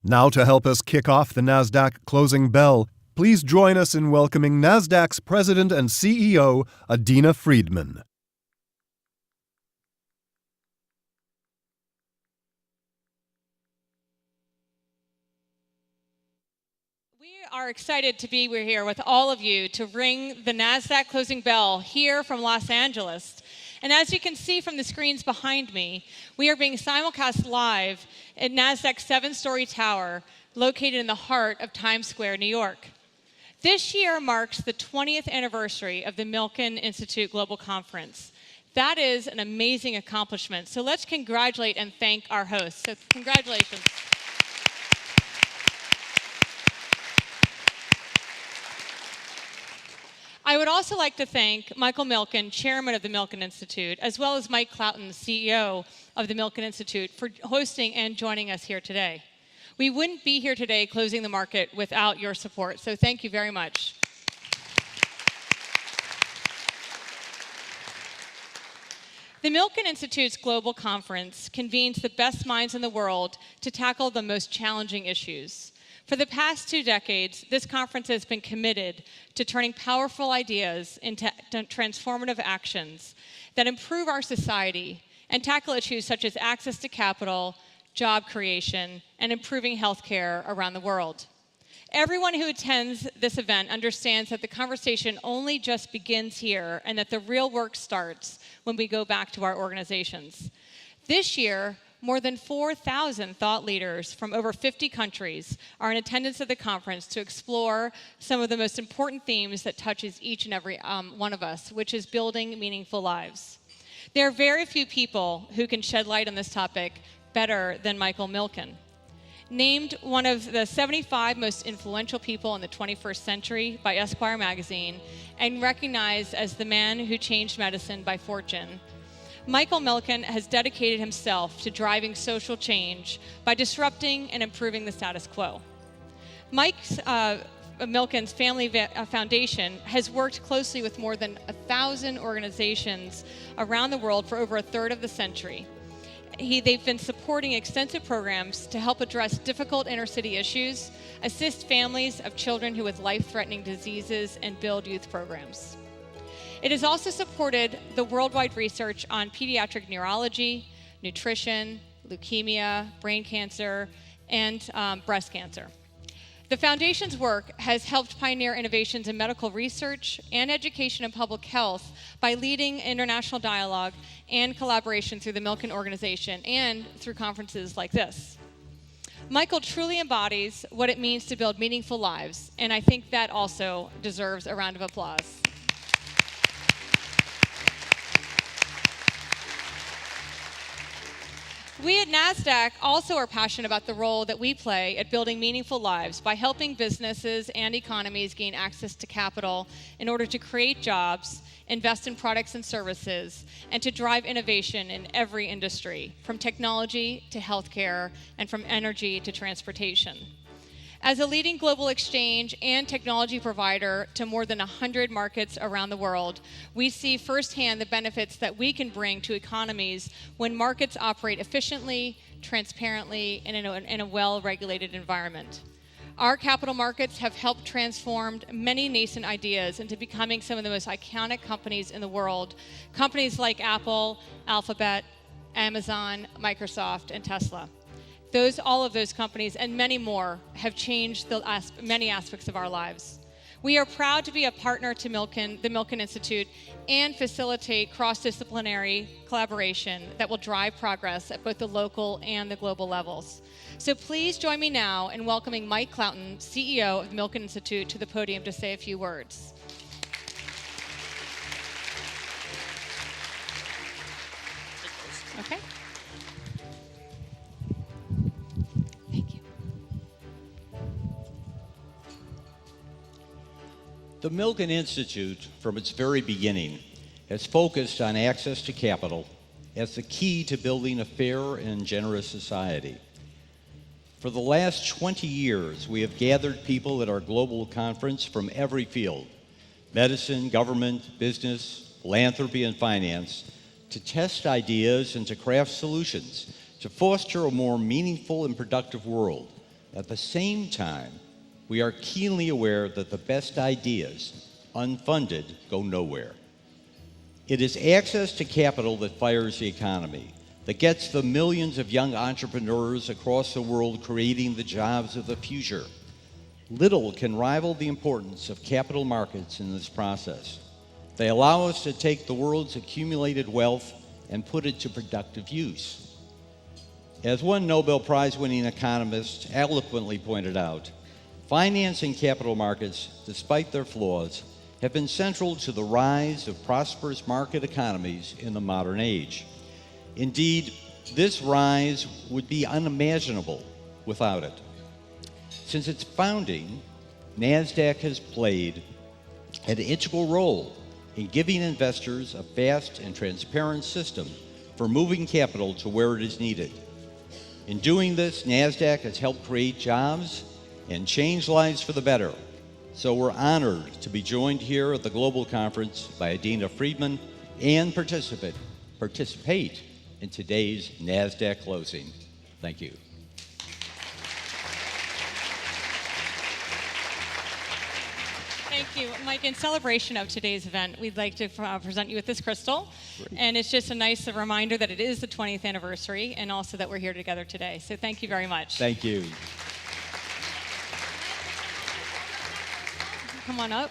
Now to help us kick off the Nasdaq closing bell, please join us in welcoming Nasdaq's President and CEO, Adena Friedman. We are excited to be here with all of you to ring the Nasdaq closing bell here from Los Angeles. And as you can see from the screens behind me, we are being simulcast live at Nasdaq's 7-story tower located in the heart of Times Square, New York. This year marks the 20th anniversary of the Milken Institute Global Conference. That is an amazing accomplishment. So let's congratulate and thank our hosts. So congratulations. I would also like to thank Michael Milken, chairman of the Milken Institute, as well as Mike Klowden, CEO of the Milken Institute, for hosting and joining us here today. We wouldn't be here today closing the market without your support, so thank you very much. The Milken Institute's Global Conference convenes the best minds in the world to tackle the most challenging issues. For the past 2 decades, this conference has been committed to turning powerful ideas into transformative actions that improve our society and tackle issues such as access to capital, job creation, and improving healthcare around the world. Everyone who attends this event understands that the conversation only just begins here and that the real work starts when we go back to our organizations. This year, more than 4,000 thought leaders from over 50 countries are in attendance at the conference to explore some of the most important themes that touches each and every one of us, which is building meaningful lives. There are very few people who can shed light on this topic better than Michael Milken. Named one of the 75 most influential people in the 21st century by Esquire magazine and recognized as the man who changed medicine by Fortune, Michael Milken has dedicated himself to driving social change by disrupting and improving the status quo. Milken's Family Foundation has worked closely with more than 1,000 organizations around the world for over a third of the century. They've been supporting extensive programs to help address difficult inner-city issues, assist families of children who with life-threatening diseases, and build youth programs. It has also supported the worldwide research on pediatric neurology, nutrition, leukemia, brain cancer, and breast cancer. The Foundation's work has helped pioneer innovations in medical research and education and public health by leading international dialogue and collaboration through the Milken Organization and through conferences like this. Michael truly embodies what it means to build meaningful lives, and I think that also deserves a round of applause. We at Nasdaq also are passionate about the role that we play at building meaningful lives by helping businesses and economies gain access to capital in order to create jobs, invest in products and services, and to drive innovation in every industry, from technology to healthcare and from energy to transportation. As a leading global exchange and technology provider to more than 100 markets around the world, we see firsthand the benefits that we can bring to economies when markets operate efficiently, transparently, and in a well-regulated environment. Our capital markets have helped transform many nascent ideas into becoming some of the most iconic companies in the world, companies like Apple, Alphabet, Amazon, Microsoft, and Tesla. All of those companies and many more have changed many aspects of our lives. We are proud to be a partner to the Milken Institute and facilitate cross-disciplinary collaboration that will drive progress at both the local and the global levels. So please join me now in welcoming Mike Klowden, CEO of the Milken Institute, to the podium to say a few words. Okay. The Milken Institute, from its very beginning, has focused on access to capital as the key to building a fair and generous society. For the last 20 years, we have gathered people at our global conference from every field, medicine, government, business, philanthropy, and finance, to test ideas and to craft solutions to foster a more meaningful and productive world At the same time, we are keenly aware that the best ideas, unfunded, go nowhere. It is access to capital that fires the economy, that gets the millions of young entrepreneurs across the world creating the jobs of the future. Little can rival the importance of capital markets in this process. They allow us to take the world's accumulated wealth and put it to productive use. As one Nobel Prize-winning economist eloquently pointed out, financing capital markets, despite their flaws, have been central to the rise of prosperous market economies in the modern age. Indeed, this rise would be unimaginable without it. Since its founding, Nasdaq has played an integral role in giving investors a fast and transparent system for moving capital to where it is needed. In doing this, Nasdaq has helped create jobs and change lives for the better. So we're honored to be joined here at the Global Conference by Adena Friedman and participate in today's Nasdaq closing. Thank you. Thank you, Mike. In celebration of today's event, we'd like to present you with this crystal. Great. And it's just a nice reminder that it is the 20th anniversary and also that we're here together today. So thank you very much. Thank you. Come on up.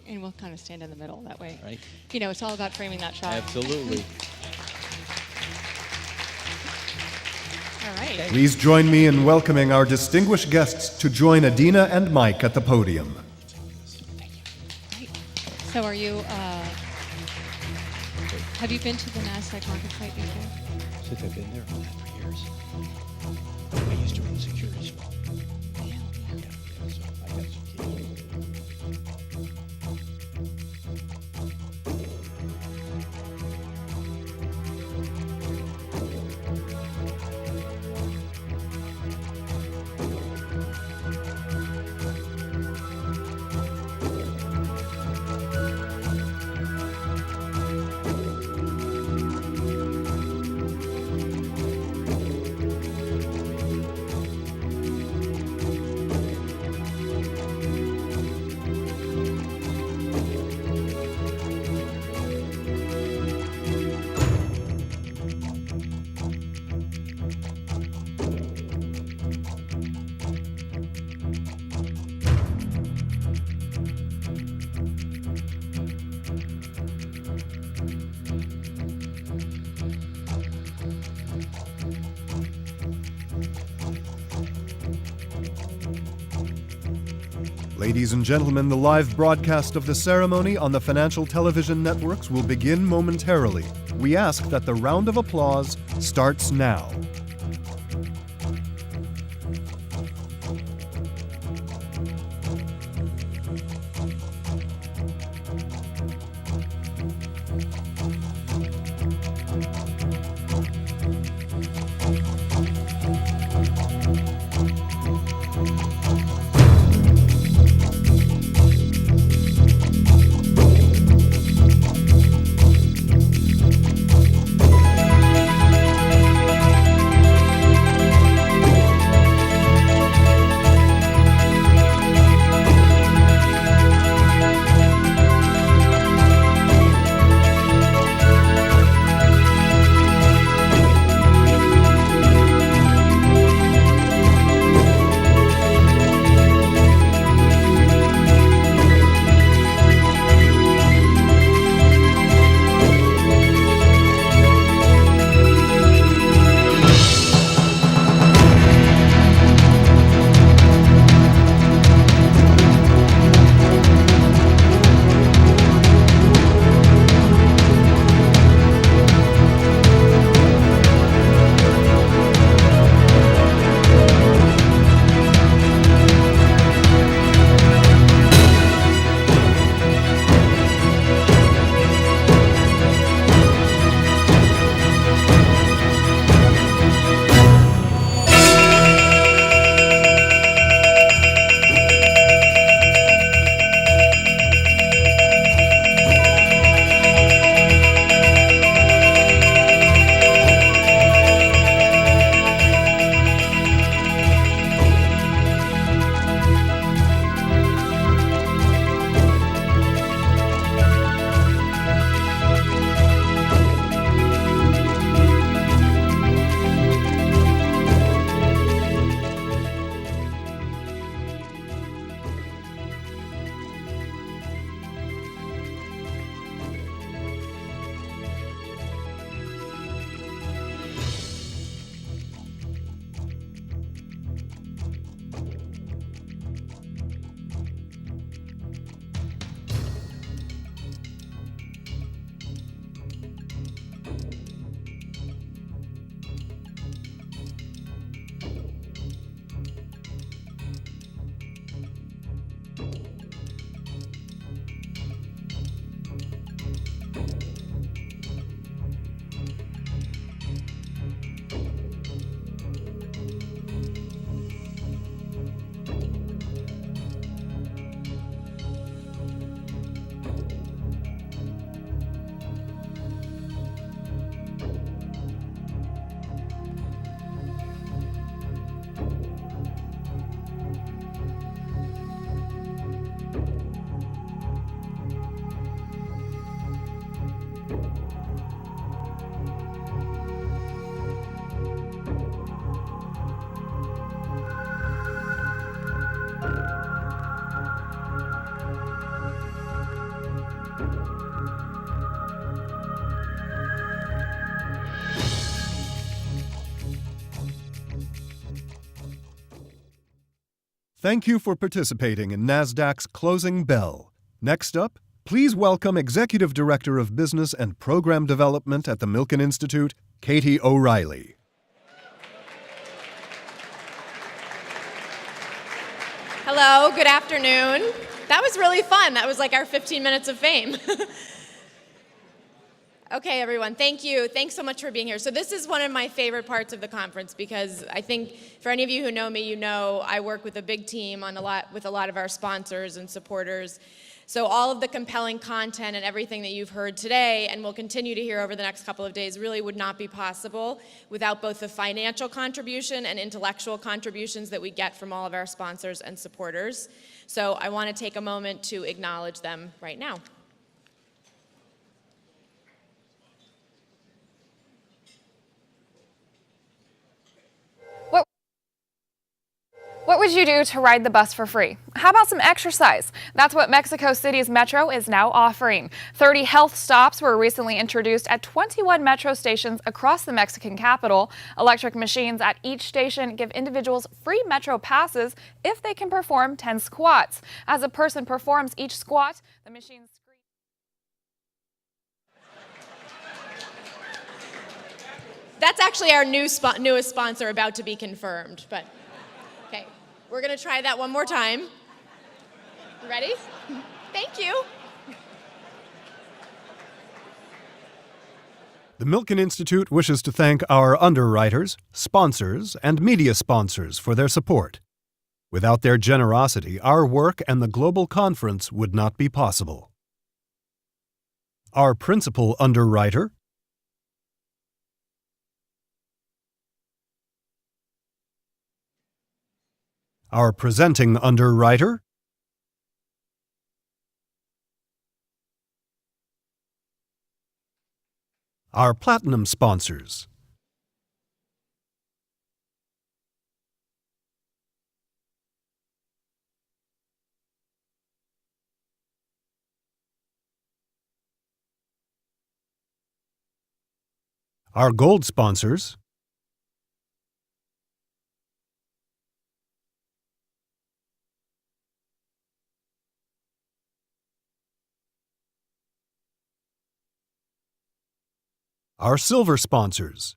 And we'll kind of stand in the middle that way. Right. You know, it's all about framing that shot. Absolutely. All right. Please join me in welcoming our distinguished guests to join Adena and Mike at the podium. Great. So are you, have you been to the Nasdaq market site before? Since I've been there for years. I used to run securities. Ladies and gentlemen, the live broadcast of the ceremony on the financial television networks will begin momentarily. We ask that the round of applause starts now. Thank you for participating in Nasdaq's Closing Bell. Next up, please welcome Executive Director of Business and Program Development at the Milken Institute, Katie O'Reilly. Hello, good afternoon. That was really fun. That was like our 15 minutes of fame. Okay, everyone, thank you. Thanks so much for being here. So this is one of my favorite parts of the conference because I think for any of you who know me, you know I work with a big team with a lot of our sponsors and supporters. So all of the compelling content and everything that you've heard today and will continue to hear over the next couple of days really would not be possible without both the financial contribution and intellectual contributions that we get from all of our sponsors and supporters. So I want to take a moment to acknowledge them right now. What would you do to ride the bus for free? How about some exercise? That's what Mexico City's Metro is now offering. 30 health stops were recently introduced at 21 Metro stations across the Mexican capital. Electric machines at each station give individuals free Metro passes if they can perform 10 squats. As a person performs each squat, the machines scream. That's actually our newest sponsor about to be confirmed, but okay. We're going to try that one more time. Ready? Thank you. The Milken Institute wishes to thank our underwriters, sponsors, and media sponsors for their support. Without their generosity, our work and the global conference would not be possible. Our principal underwriter, our presenting underwriter, our platinum sponsors, our gold sponsors, our silver sponsors,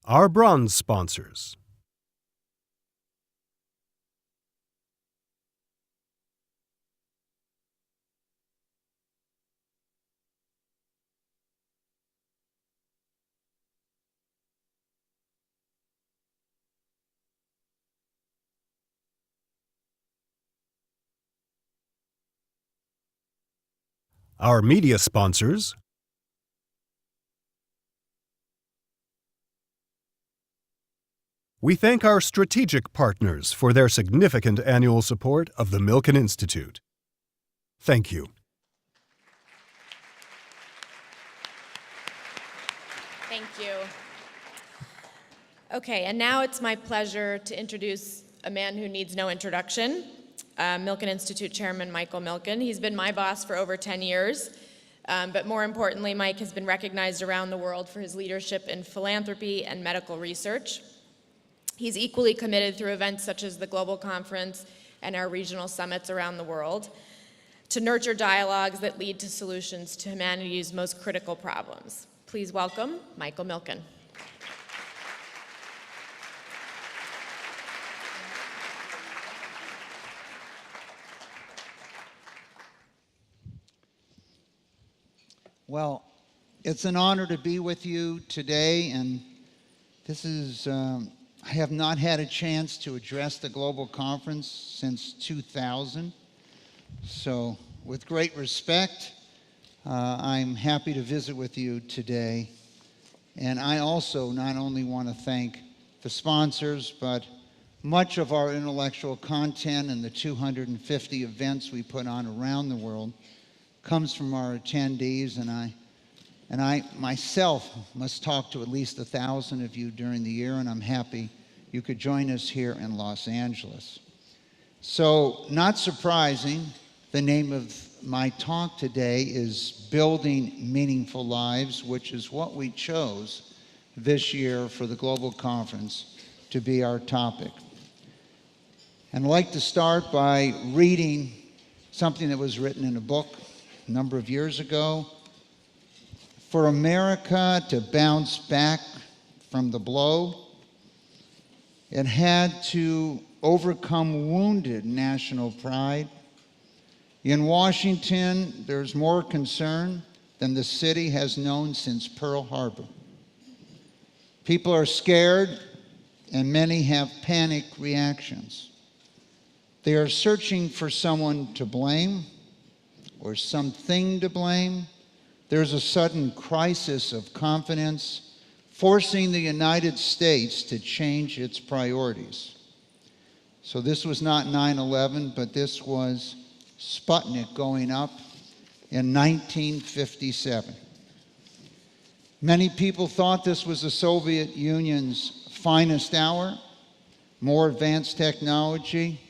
our bronze sponsors, our media sponsors, we thank our strategic partners for their significant annual support of the Milken Institute. Thank you. Thank you. Okay, and now it's my pleasure to introduce a man who needs no introduction, Milken Institute Chairman Michael Milken. He's been my boss for over 10 years, but more importantly, Mike has been recognized around the world for his leadership in philanthropy and medical research. He's equally committed through events such as the Global Conference and our regional summits around the world to nurture dialogues that lead to solutions to humanity's most critical problems. Please welcome Michael Milken. Well, it's an honor to be with you today, and this is, I have not had a chance to address the global conference since 2000, so with great respect, I'm happy to visit with you today. And I also not only want to thank the sponsors, but much of our intellectual content and the 250 events we put on around the world comes from our attendees, and I myself must talk to at least 1,000 of you during the year, and I'm happy you could join us here in Los Angeles. So, not surprising, the name of my talk today is Building Meaningful Lives, which is what we chose this year for the Global Conference to be our topic. And I'd like to start by reading something that was written in a book a number of years ago. For America to bounce back from the blow, it had to overcome wounded national pride. In Washington, there's more concern than the city has known since Pearl Harbor. People are scared, and many have panic reactions. They are searching for someone to blame or something to blame. There's a sudden crisis of confidence, forcing the United States to change its priorities. So this was not 9/11, but this was Sputnik going up in 1957. Many people thought this was the Soviet Union's finest hour, more advanced technology,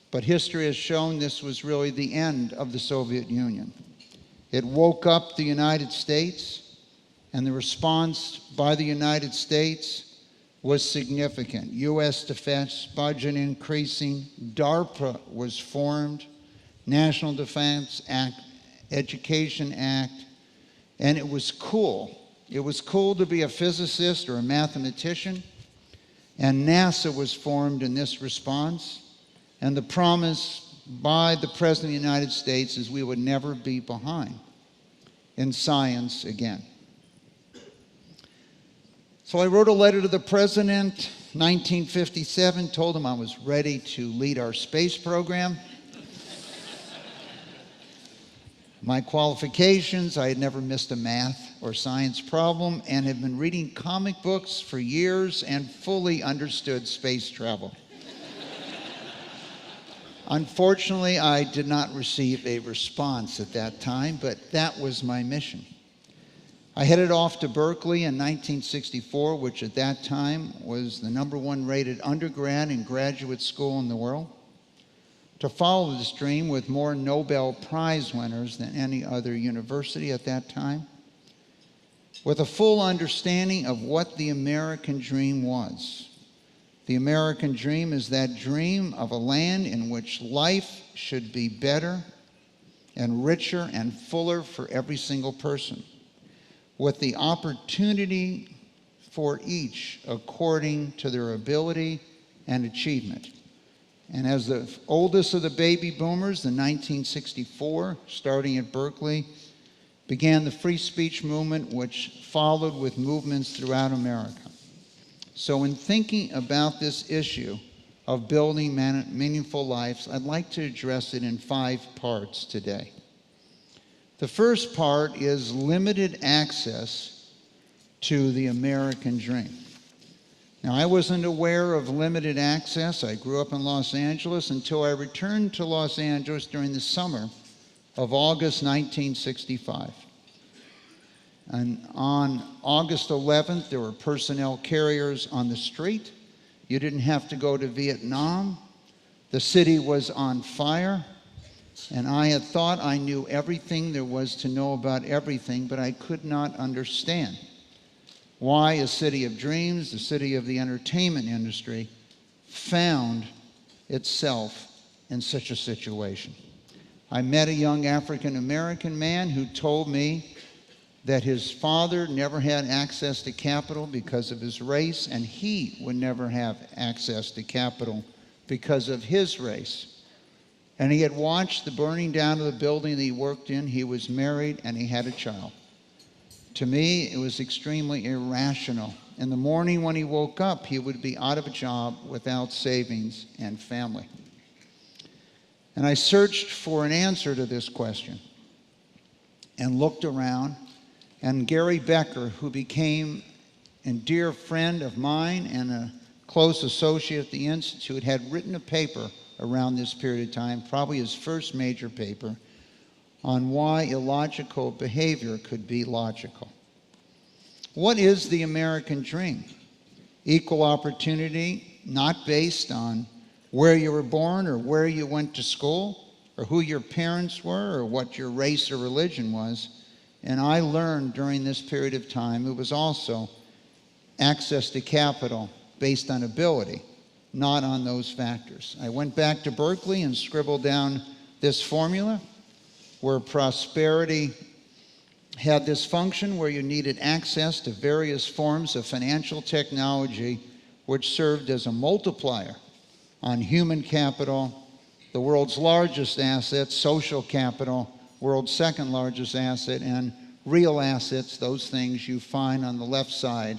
but history has shown this was really the end of the Soviet Union. It woke up the United States, and the response by the United States was significant. U.S. defense budget increasing, DARPA was formed, National Defense Act, Education Act, and it was cool. It was cool to be a physicist or a mathematician, and NASA was formed in this response. And the promise by the President of the United States is we would never be behind in science again. So I wrote a letter to the President, 1957, told him I was ready to lead our space program. My qualifications, I had never missed a math or science problem and had been reading comic books for years and fully understood space travel. Unfortunately, I did not receive a response at that time, but that was my mission. I headed off to Berkeley in 1964, which at that time was the #1 rated undergrad and graduate school in the world, to follow this dream with more Nobel Prize winners than any other university at that time, with a full understanding of what the American dream was. The American dream is that dream of a land in which life should be better and richer and fuller for every single person, with the opportunity for each according to their ability and achievement. And as the oldest of the baby boomers, in 1964, starting at Berkeley, began the free speech movement, which followed with movements throughout America. So in thinking about this issue of building meaningful lives, I'd like to address it in 5 parts today. The first part is limited access to the American dream. Now, I wasn't aware of limited access. I grew up in Los Angeles until I returned to Los Angeles during the summer of August 1965. And on August 11th, there were personnel carriers on the street. You didn't have to go to Vietnam. The city was on fire. And I had thought I knew everything there was to know about everything, but I could not understand why a city of dreams, the city of the entertainment industry, found itself in such a situation. I met a young African American man who told me that his father never had access to capital because of his race, and he would never have access to capital because of his race. And he had watched the burning down of the building that he worked in. He was married and he had a child. To me, it was extremely irrational. In the morning when he woke up, he would be out of a job without savings and family. And I searched for an answer to this question and looked around. And Gary Becker, who became a dear friend of mine and a close associate at the Institute, had written a paper around this period of time, probably his first major paper, on why illogical behavior could be logical. What is the American dream? Equal opportunity not based on where you were born or where you went to school or who your parents were or what your race or religion was. And I learned during this period of time it was also access to capital based on ability, not on those factors. I went back to Berkeley and scribbled down this formula where prosperity had this function where you needed access to various forms of financial technology which served as a multiplier on human capital, the world's largest asset, social capital, world's second largest asset, and real assets, those things you find on the left side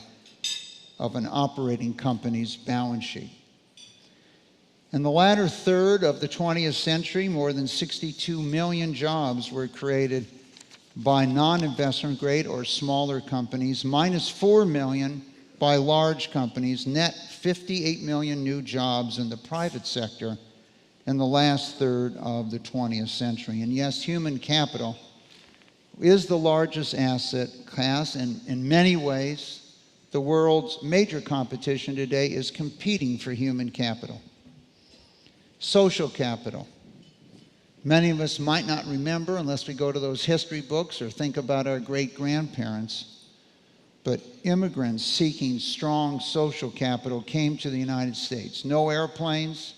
of an operating company's balance sheet. In the latter third of the 20th century, more than 62 million jobs were created by non-investment grade or smaller companies, minus 4 million by large companies, net 58 million new jobs in the private sector in the last third of the 20th century. And yes, human capital is the largest asset class, and in many ways, the world's major competition today is competing for human capital. Social capital. Many of us might not remember unless we go to those history books or think about our great-grandparents, but immigrants seeking strong social capital came to the United States. No airplanes,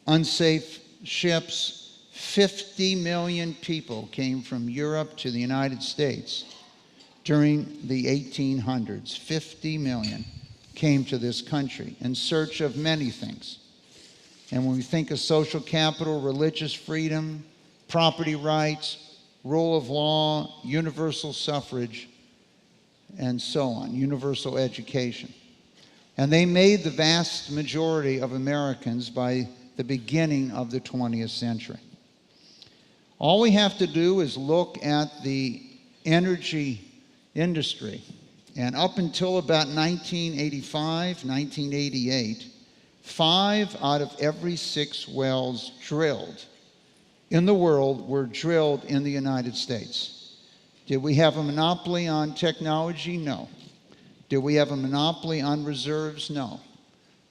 unsafe ships. 50 million people came from Europe to the United States during the 1800s. 50 million came to this country in search of many things. And when we think of social capital, religious freedom, property rights, rule of law, universal suffrage, and so on, universal education. And they made the vast majority of Americans by the beginning of the 20th century. All we have to do is look at the energy industry. And up until about 1985, 1988, 5 out of every 6 wells drilled in the world were drilled in the United States. Did we have a monopoly on technology? No. Did we have a monopoly on reserves? No.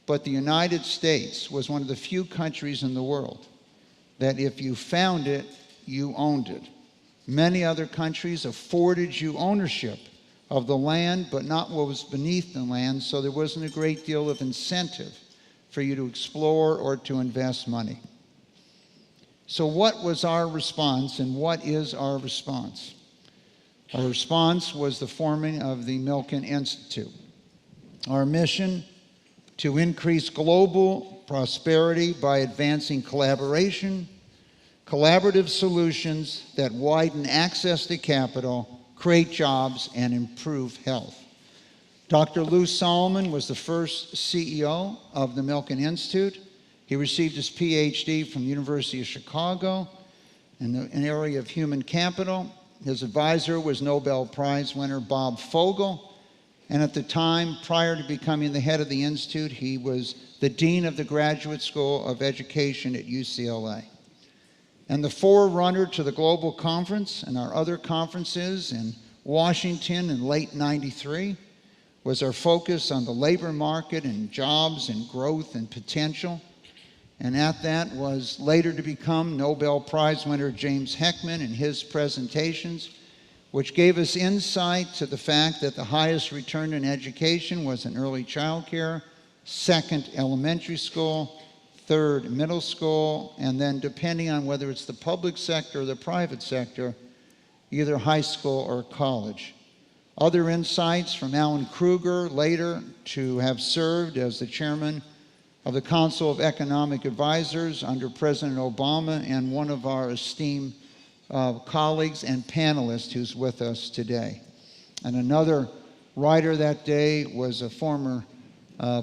But the United States was one of the few countries in the world that if you found it, you owned it. Many other countries afforded you ownership of the land, but not what was beneath the land, so there wasn't a great deal of incentive for you to explore or to invest money. So what was our response, and what is our response? Our response was the forming of the Milken Institute. Our mission: to increase global prosperity by advancing collaboration, collaborative solutions that widen access to capital, create jobs, and improve health. Dr. Lou Solomon was the first CEO of the Milken Institute. He received his PhD from the University of Chicago in the area of human capital. His advisor was Nobel Prize winner Bob Fogel. And at the time, prior to becoming the head of the Institute, he was the Dean of the Graduate School of Education at UCLA. And the forerunner to the global conference and our other conferences in Washington in late '93 was our focus on the labor market and jobs and growth and potential. And at that was later to become Nobel Prize winner James Heckman and his presentations, which gave us insight to the fact that the highest return in education was in early child care, second elementary school, third middle school, and then depending on whether it's the public sector or the private sector, either high school or college. Other insights from Alan Kruger, later to have served as the chairman of the Council of Economic Advisors under President Obama, and one of our esteemed colleagues and panelists who's with us today. And another writer that day was a former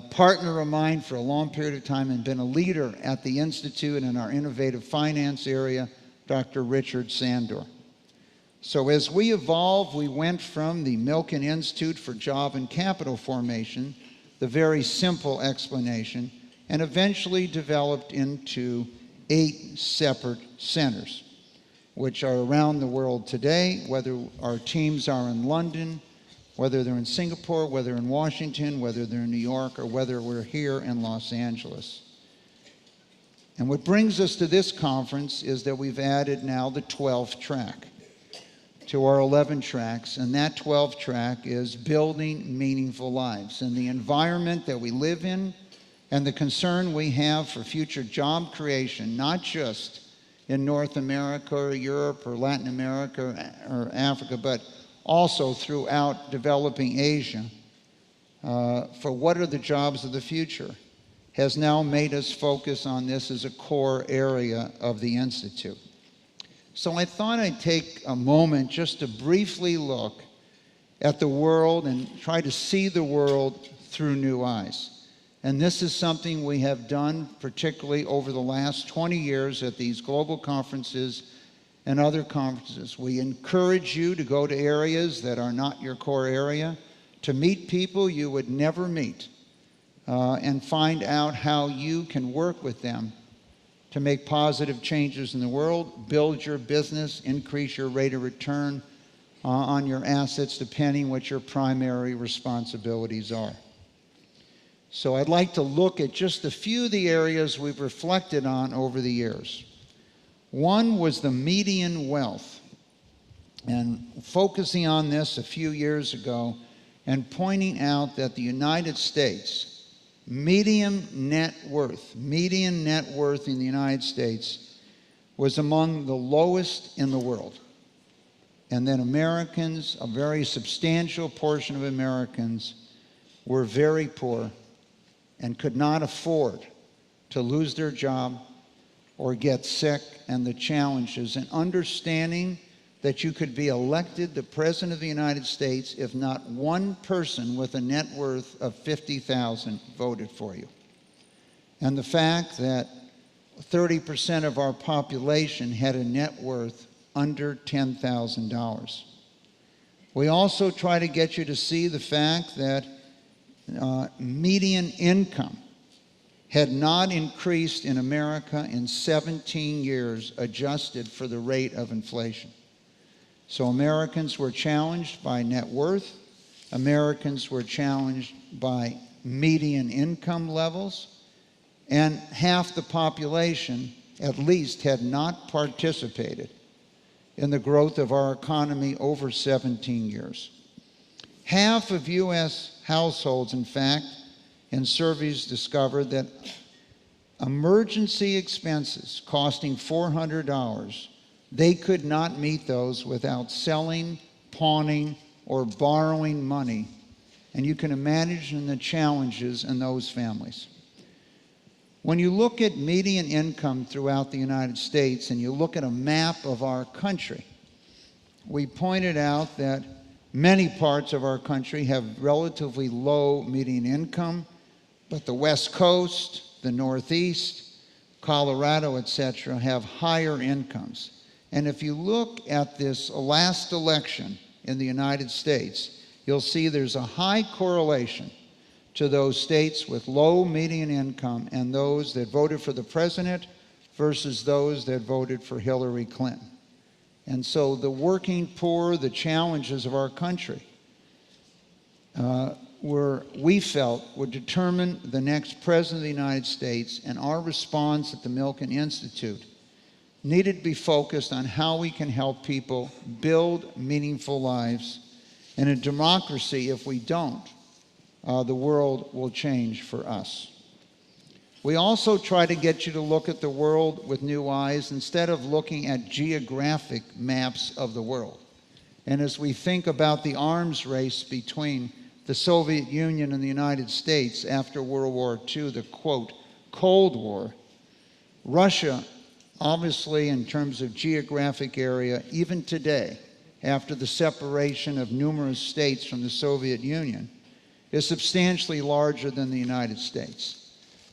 partner of mine for a long period of time and been a leader at the Institute and in our innovative finance area, Dr. Richard Sandor. So as we evolved, we went from the Milken Institute for Job and Capital Formation, the very simple explanation, and eventually developed into 8 separate centers, which are around the world today, whether our teams are in London, whether they're in Singapore, whether in Washington, whether they're in New York, or whether we're here in Los Angeles. And what brings us to this conference is that we've added now the 12th track to our 11 tracks, and that 12th track is building meaningful lives. And the environment that we live in and the concern we have for future job creation, not just in North America or Europe or Latin America or Africa, but also throughout developing Asia, for what are the jobs of the future, has now made us focus on this as a core area of the Institute. So I thought I'd take a moment just to briefly look at the world and try to see the world through new eyes. And this is something we have done particularly over the last 20 years at these global conferences and other conferences. We encourage you to go to areas that are not your core area, to meet people you would never meet, and find out how you can work with them to make positive changes in the world, build your business, increase your rate of return on your assets, depending what your primary responsibilities are. So I'd like to look at just a few of the areas we've reflected on over the years. One was the median wealth, and focusing on this a few years ago and pointing out that the United States, median net worth in the United States was among the lowest in the world. And then Americans, a very substantial portion of Americans, were very poor and could not afford to lose their job or get sick, and the challenges, and understanding that you could be elected the President of the United States if not one person with a net worth of $50,000 voted for you. And the fact that 30% of our population had a net worth under $10,000. We also try to get you to see the fact that median income had not increased in America in 17 years, adjusted for the rate of inflation. So Americans were challenged by net worth. Americans were challenged by median income levels. And half the population, at least, had not participated in the growth of our economy over 17 years. Half of U.S. households, in fact, in surveys discovered that emergency expenses costing $400, they could not meet those without selling, pawning, or borrowing money. And you can imagine the challenges in those families. When you look at median income throughout the United States and you look at a map of our country, we pointed out that many parts of our country have relatively low median income, but the West Coast, the Northeast, Colorado, etc., have higher incomes. And if you look at this last election in the United States, you'll see there's a high correlation to those states with low median income and those that voted for the president versus those that voted for Hillary Clinton. And so the working poor, the challenges of our country, we felt would determine the next president of the United States, and our response at the Milken Institute needed to be focused on how we can help people build meaningful lives. And in democracy, if we don't, the world will change for us. We also try to get you to look at the world with new eyes instead of looking at geographic maps of the world. And as we think about the arms race between the Soviet Union and the United States after World War II, the quote, Cold War, Russia, obviously in terms of geographic area, even today, after the separation of numerous states from the Soviet Union, is substantially larger than the United States.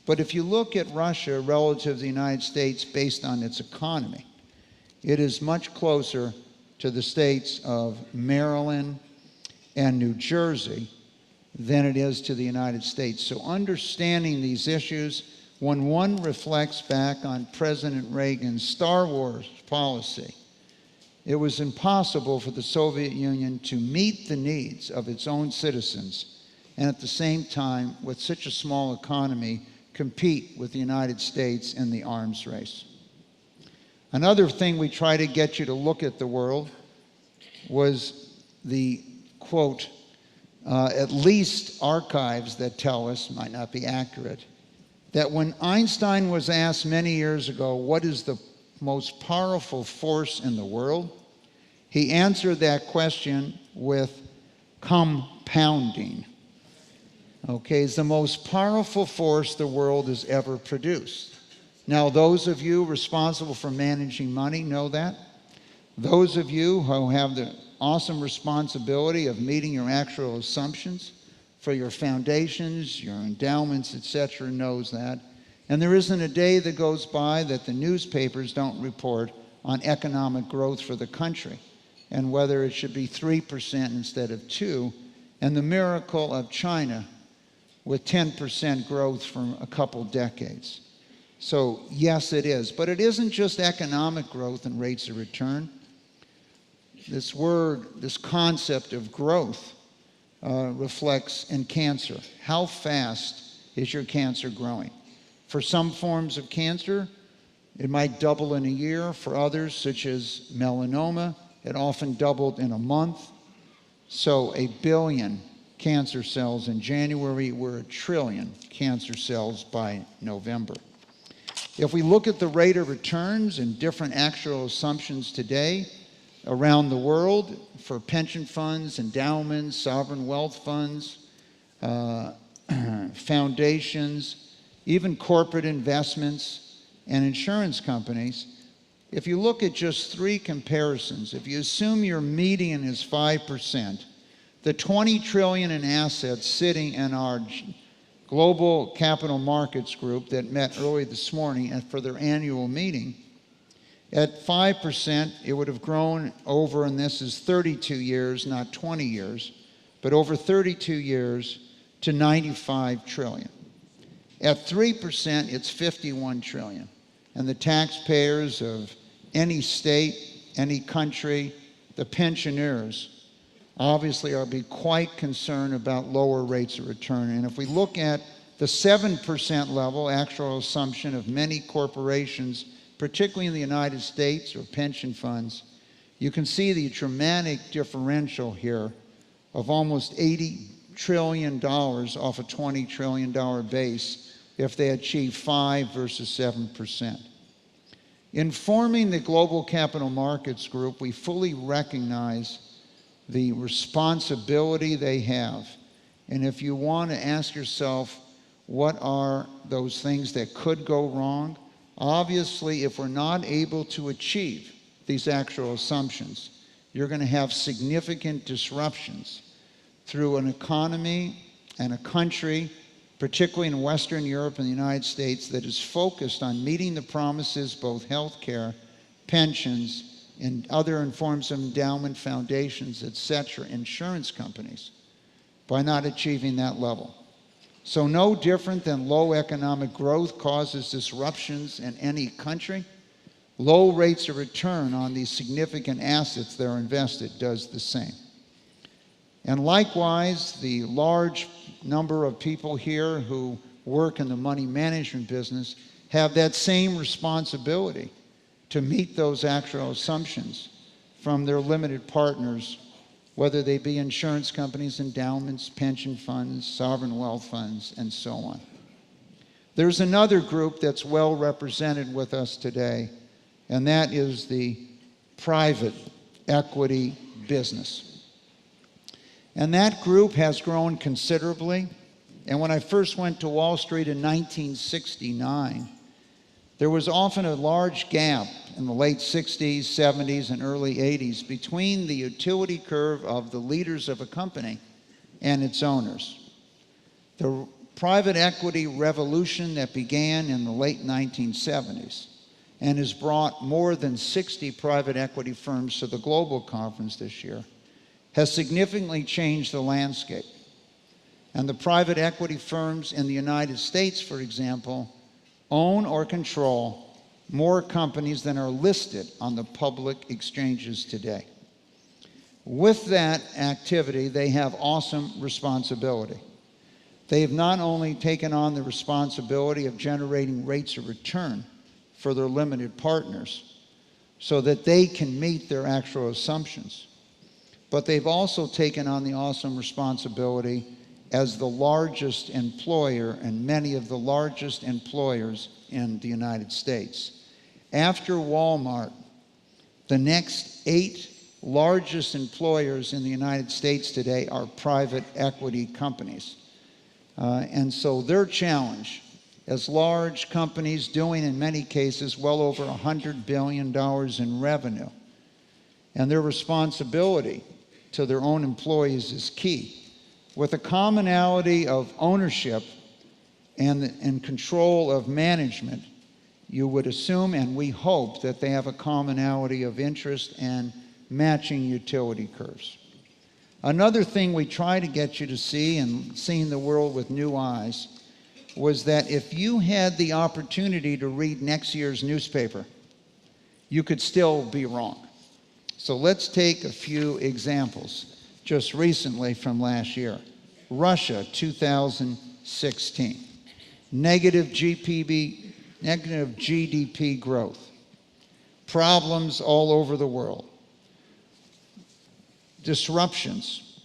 But if you look at Russia relative to the United States based on its economy, it is much closer to the states of Maryland and New Jersey than it is to the United States. So understanding these issues, when one reflects back on President Reagan's Star Wars policy, it was impossible for the Soviet Union to meet the needs of its own citizens and at the same time, with such a small economy, compete with the United States in the arms race. Another thing we try to get you to look at the world was the, quote, at least archives that tell us, might not be accurate, that when Einstein was asked many years ago, what is the most powerful force in the world, he answered that question with compounding. Okay, it's the most powerful force the world has ever produced. Now, those of you responsible for managing money know that. Those of you who have the awesome responsibility of meeting your actual assumptions for your foundations, your endowments, etc., knows that. And there isn't a day that goes by that the newspapers don't report on economic growth for the country and whether it should be 3% instead of 2%, and the miracle of China with 10% growth for a couple decades. So yes, it is. But it isn't just economic growth and rates of return. This word, this concept of growth reflects in cancer. How fast is your cancer growing? For some forms of cancer, it might double in a year. For others, such as melanoma, it often doubled in a month. So 1 billion cancer cells in January were 1 trillion cancer cells by November. If we look at the rate of returns and different actual assumptions today around the world for pension funds, endowments, sovereign wealth funds, foundations, even corporate investments and insurance companies, if you look at just 3 comparisons, if you assume your median is 5%, the 20 trillion in assets sitting in our global capital markets group that met early this morning and for their annual meeting, at 5%, it would have grown over, and this is 32 years, not 20 years, but over 32 years to 95 trillion. At 3%, it's 51 trillion. And the taxpayers of any state, any country, the pensioners, obviously are be quite concerned about lower rates of return. And if we look at the 7% level, actual assumption of many corporations, particularly in the United States or pension funds, you can see the dramatic differential here of almost $80 trillion off a $20 trillion base if they achieve 5 versus 7%. In forming the Global Capital Markets Group, we fully recognize the responsibility they have. And if you want to ask yourself, what are those things that could go wrong? Obviously, if we're not able to achieve these actual assumptions, you're going to have significant disruptions through an economy and a country, particularly in Western Europe and the United States, that is focused on meeting the promises, both health care, pensions, and other forms of endowment, foundations, etc., insurance companies, by not achieving that level. So no different than low economic growth causes disruptions in any country, low rates of return on these significant assets that are invested does the same. And likewise, the large number of people here who work in the money management business have that same responsibility to meet those actual assumptions from their limited partners, whether they be insurance companies, endowments, pension funds, sovereign wealth funds, and so on. There's another group that's well represented with us today, and that is the private equity business. And that group has grown considerably. And when I first went to Wall Street in 1969, there was often a large gap in the late 60s, 70s, and early 80s between the utility curve of the leaders of a company and its owners. The private equity revolution that began in the late 1970s and has brought more than 60 private equity firms to the global conference this year has significantly changed the landscape. And the private equity firms in the United States, for example, own or control more companies than are listed on the public exchanges today. With that activity, they have awesome responsibility. They have not only taken on the responsibility of generating rates of return for their limited partners so that they can meet their actual assumptions, but they've also taken on the awesome responsibility as the largest employer and many of the largest employers in the United States. After Walmart, the next 8 largest employers in the United States today are private equity companies. And so their challenge as large companies doing in many cases well over $100 billion in revenue, and their responsibility to their own employees is key. With a commonality of ownership and control of management, you would assume, and we hope, that they have a commonality of interest and matching utility curves. Another thing we try to get you to see, and seeing the world with new eyes, was that if you had the opportunity to read next year's newspaper, you could still be wrong. So let's take a few examples just recently from last year. Russia, 2016. Negative GDP growth. Problems all over the world. Disruptions,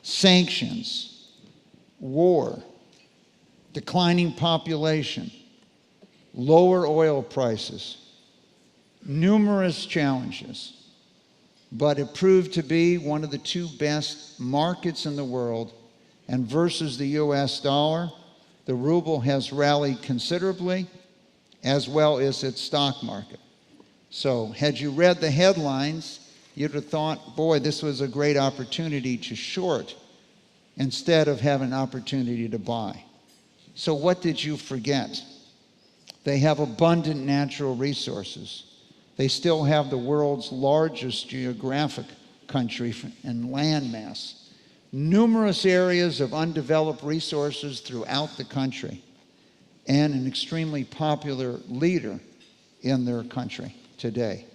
sanctions, war, declining population, lower oil prices, numerous challenges. But it proved to be one of the 2 best markets in the world, and versus the US dollar, the ruble has rallied considerably, as well as its stock market. So had you read the headlines, you'd have thought, boy, this was a great opportunity to short instead of have an opportunity to buy. So what did you forget? They have abundant natural resources. They still have the world's largest geographic country and landmass. Numerous areas of undeveloped resources throughout the country, and an extremely popular leader in their country today.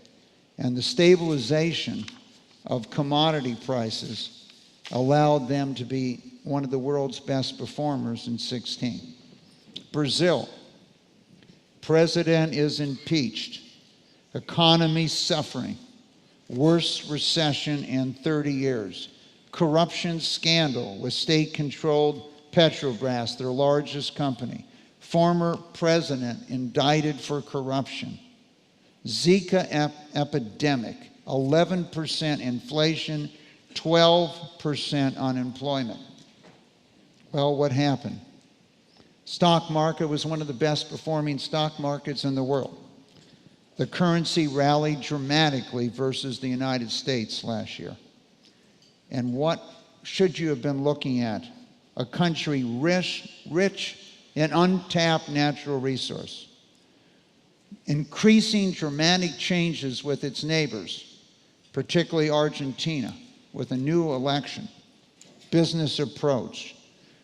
And the stabilization of commodity prices allowed them to be one of the world's best performers in 2016. Brazil, president is impeached, economy suffering, worst recession in 30 years, corruption scandal with state-controlled Petrobras, their largest company, former president indicted for corruption, Zika epidemic, 11% inflation, 12% unemployment. Well, what happened? Stock market was one of the best performing stock markets in the world. The currency rallied dramatically versus the United States last year. And what should you have been looking at? A country rich in untapped natural resource, increasing dramatic changes with its neighbors, particularly Argentina, with a new election, business approach,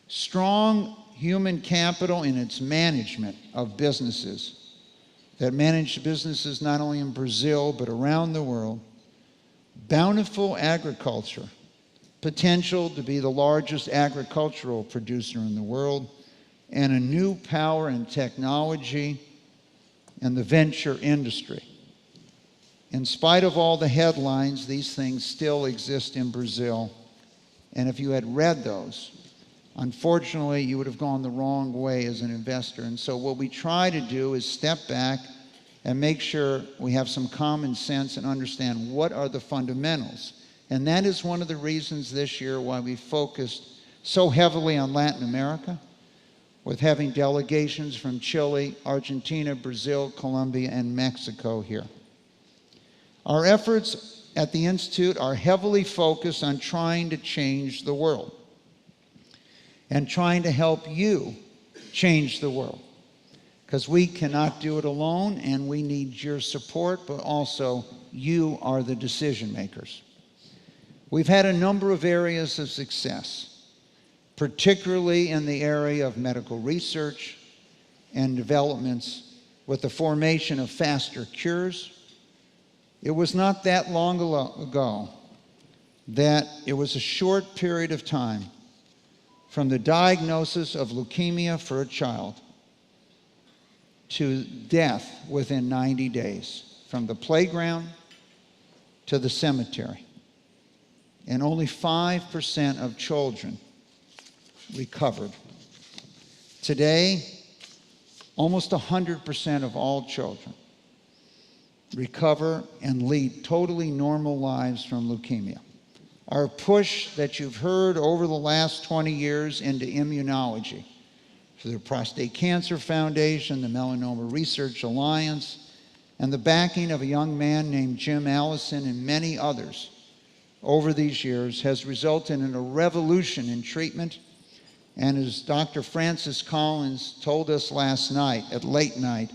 strong human capital in its management of businesses, that manage businesses not only in Brazil but around the world, bountiful agriculture, potential to be the largest agricultural producer in the world, and a new power and technology and the venture industry. In spite of all the headlines, these things still exist in Brazil. And if you had read those, unfortunately, you would have gone the wrong way as an investor. And so what we try to do is step back and make sure we have some common sense and understand what are the fundamentals. And that is one of the reasons this year why we focused so heavily on Latin America, with having delegations from Chile, Argentina, Brazil, Colombia, and Mexico here. Our efforts at the Institute are heavily focused on trying to change the world and trying to help you change the world, because we cannot do it alone, and we need your support, but also you are the decision makers. We've had a number of areas of success, particularly in the area of medical research and developments with the formation of faster cures. It was not that long ago that it was a short period of time from the diagnosis of leukemia for a child to death within 90 days, from the playground to the cemetery. And only 5% of children recovered. Today, almost 100% of all children recover and lead totally normal lives from leukemia. Our push that you've heard over the last 20 years into immunology, through the Prostate Cancer Foundation, the Melanoma Research Alliance, and the backing of a young man named Jim Allison and many others over these years, has resulted in a revolution in treatment. And as Dr. Francis Collins told us last night, at late night,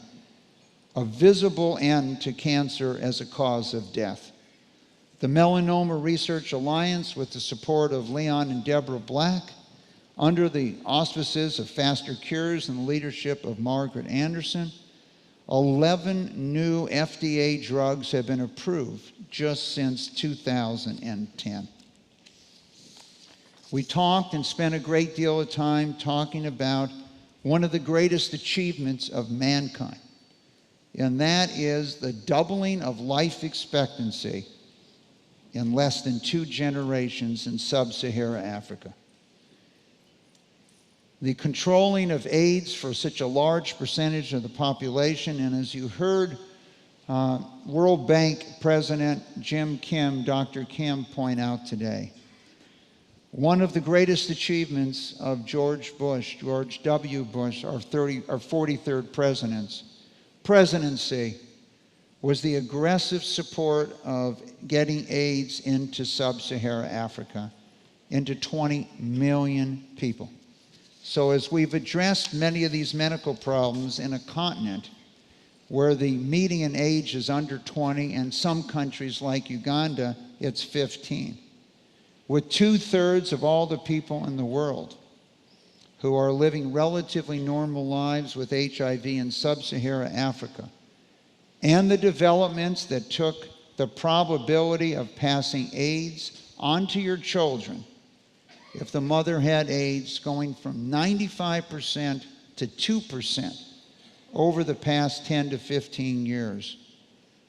a visible end to cancer as a cause of death. The Melanoma Research Alliance, with the support of Leon and Deborah Black, under the auspices of Faster Cures and the leadership of Margaret Anderson, 11 new FDA drugs have been approved just since 2010. We talked and spent a great deal of time talking about one of the greatest achievements of mankind, and that is the doubling of life expectancy in less than 2 generations in sub-Saharan Africa. The controlling of AIDS for such a large percentage of the population, and as you heard World Bank President Jim Kim, Dr. Kim, point out today, one of the greatest achievements of George W. Bush, our 43rd presidency, was the aggressive support of getting AIDS into sub-Saharan Africa, into 20 million people. So as we've addressed many of these medical problems in a continent where the median age is under 20, and some countries like Uganda, it's 15, with 2/3 of all the people in the world who are living relatively normal lives with HIV in sub-Saharan Africa, and the developments that took the probability of passing AIDS onto your children, if the mother had AIDS, going from 95% to 2% over the past 10 to 15 years.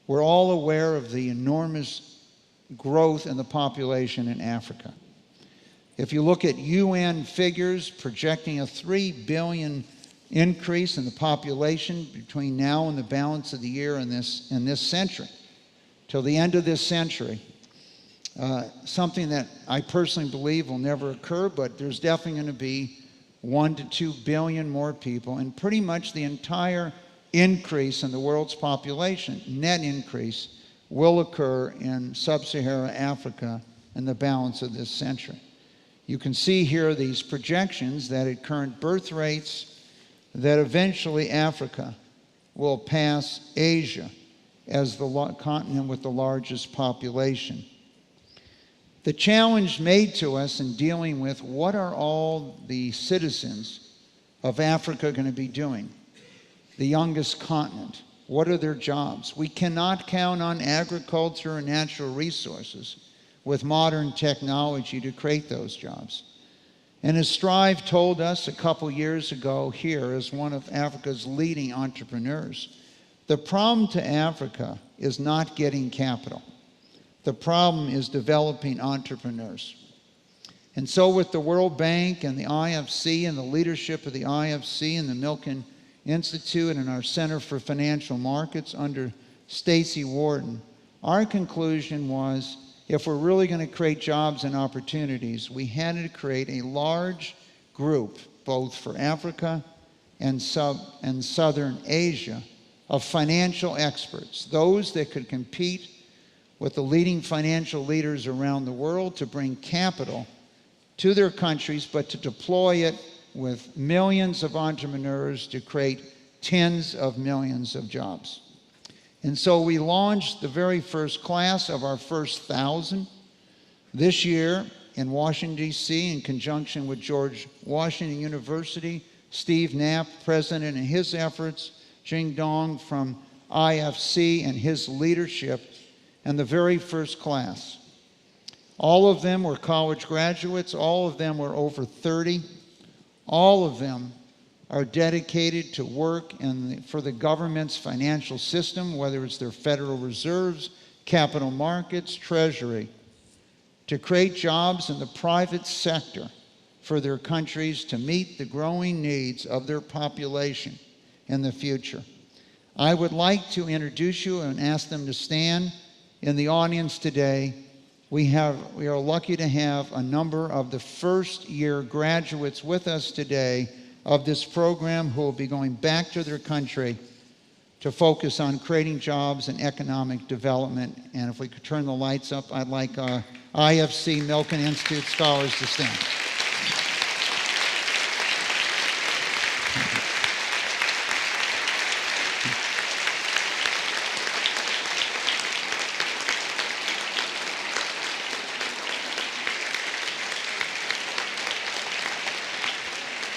We're all aware of the enormous growth in the population in Africa. If you look at UN figures projecting a 3 billion increase in the population between now and the balance of the year in this century, till the end of this century, something that I personally believe will never occur, but there's definitely going to be 1 to 2 billion more people, and pretty much the entire increase in the world's population, net increase, will occur in sub-Saharan Africa in the balance of this century. You can see here these projections that at current birth rates, that eventually Africa will pass Asia as the continent with the largest population. The challenge made to us in dealing with what are all the citizens of Africa going to be doing, the youngest continent, what are their jobs? We cannot count on agriculture and natural resources with modern technology to create those jobs. And as Strive told us a couple years ago here as one of Africa's leading entrepreneurs, the problem to Africa is not getting capital. The problem is developing entrepreneurs. And so with the World Bank and the IFC and the leadership of the IFC and the Milken Institute and our Center for Financial Markets under Stacey Warden, our conclusion was, if we're really going to create jobs and opportunities, we had to create a large group, both for Africa and Southern Asia, of financial experts, those that could compete with the leading financial leaders around the world to bring capital to their countries, but to deploy it with millions of entrepreneurs to create tens of millions of jobs. And so we launched the very first class of our first 1,000 this year in Washington, D.C., in conjunction with George Washington University, Steve Knapp, president, and his efforts, Jingdong from IFC and his leadership, and the very first class. All of them were college graduates. All of them were over 30. All of them are dedicated to work for the government's financial system, whether it's their Federal Reserves, capital markets, Treasury, to create jobs in the private sector for their countries to meet the growing needs of their population in the future. I would like to introduce you and ask them to stand in the audience today. We are lucky to have a number of the first-year graduates with us today of this program who will be going back to their country to focus on creating jobs and economic development. And if we could turn the lights up, I'd like our IFC Milken Institute scholars to stand.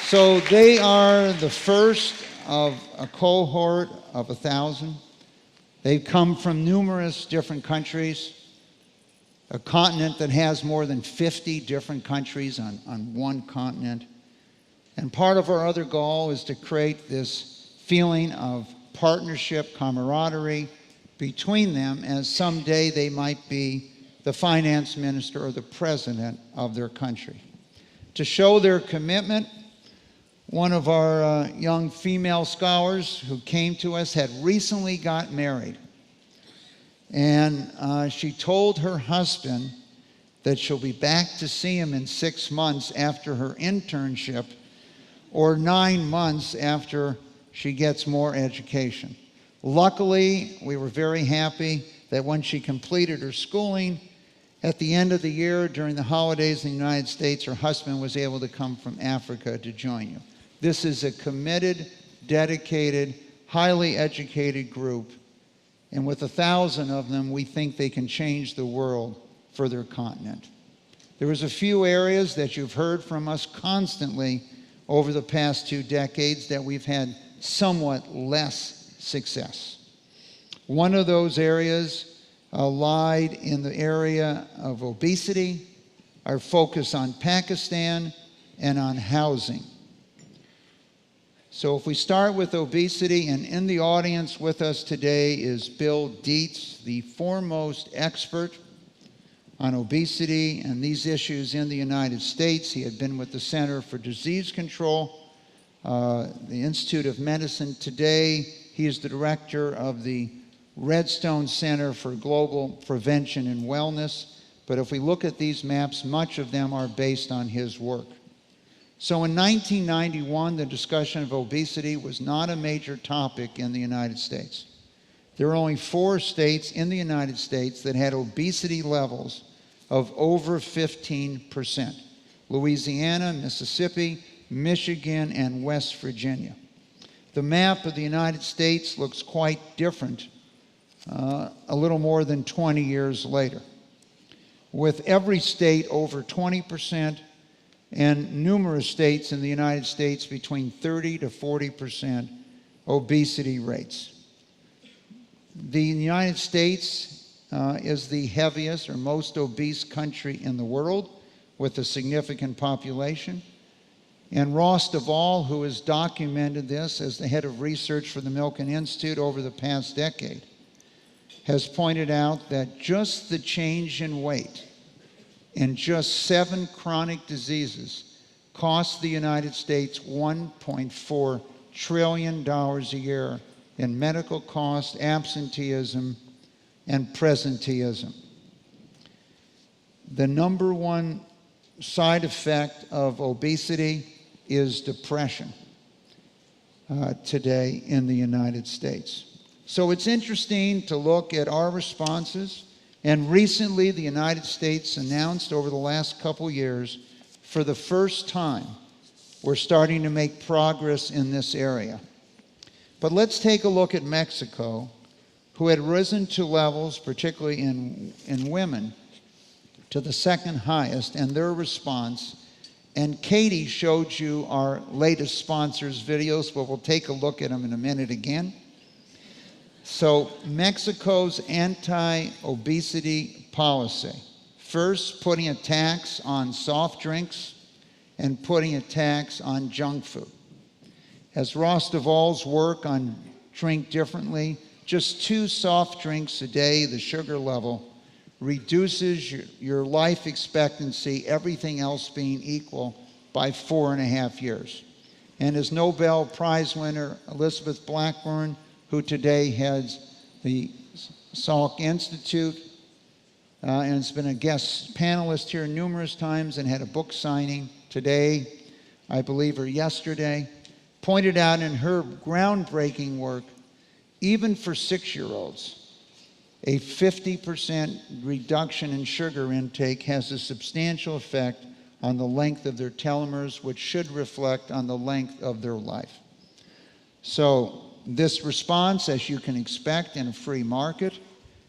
So they are the first of a cohort of 1,000. They've come from numerous different countries, a continent that has more than 50 different countries on one continent. And part of our other goal is to create this feeling of partnership, camaraderie between them, as someday they might be the finance minister or the president of their country. To show their commitment, one of our young female scholars who came to us had recently got married. And she told her husband that she'll be back to see him in 6 months after her internship, or 9 months after she gets more education. Luckily, we were very happy that when she completed her schooling, at the end of the year, during the holidays in the United States, her husband was able to come from Africa to join you. This is a committed, dedicated, highly educated group. And with 1,000 of them, we think they can change the world for their continent. There was a few areas that you've heard from us constantly over the past 2 decades that we've had somewhat less success. One of those areas lied in the area of obesity, our focus on Pakistan, and on housing. So if we start with obesity, and in the audience with us today is Bill Dietz, the foremost expert on obesity and these issues in the United States. He had been with the Center for Disease Control, the Institute of Medicine. Today, he is the director of the Redstone Center for Global Prevention and Wellness. But if we look at these maps, much of them are based on his work. So in 1991, the discussion of obesity was not a major topic in the United States. There were only 4 states in the United States that had obesity levels of over 15%: Louisiana, Mississippi, Michigan, and West Virginia. The map of the United States looks quite different a little more than 20 years later, with every state over 20%, and numerous states in the United States between 30 to 40% obesity rates. The United States is the heaviest or most obese country in the world, with a significant population. And Ross Duvall, who has documented this as the head of research for the Milken Institute over the past decade, has pointed out that just the change in weight and just 7 chronic diseases cost the United States $1.4 trillion a year in medical costs, absenteeism, and presenteeism. The number one side effect of obesity is depression today in the United States. So it's interesting to look at our responses. And recently, the United States announced over the last couple years, for the first time, we're starting to make progress in this area. But let's take a look at Mexico, who had risen to levels, particularly in women, to the second highest, and their response And Katie showed you our latest sponsors videos, but we'll take a look at them in a minute again. So Mexico's anti-obesity policy. First, putting a tax on soft drinks and putting a tax on junk food. As Ross Duvall's work on Drink Differently, just 2 soft drinks a day, the sugar level, reduces your life expectancy, everything else being equal, by 4.5 years. And as Nobel Prize winner Elizabeth Blackburn, who today heads the Salk Institute, and has been a guest panelist here numerous times and had a book signing today, I believe, or yesterday, pointed out in her groundbreaking work, even for 6-year-olds, a 50% reduction in sugar intake has a substantial effect on the length of their telomeres, which should reflect on the length of their life. So this response, as you can expect in a free market,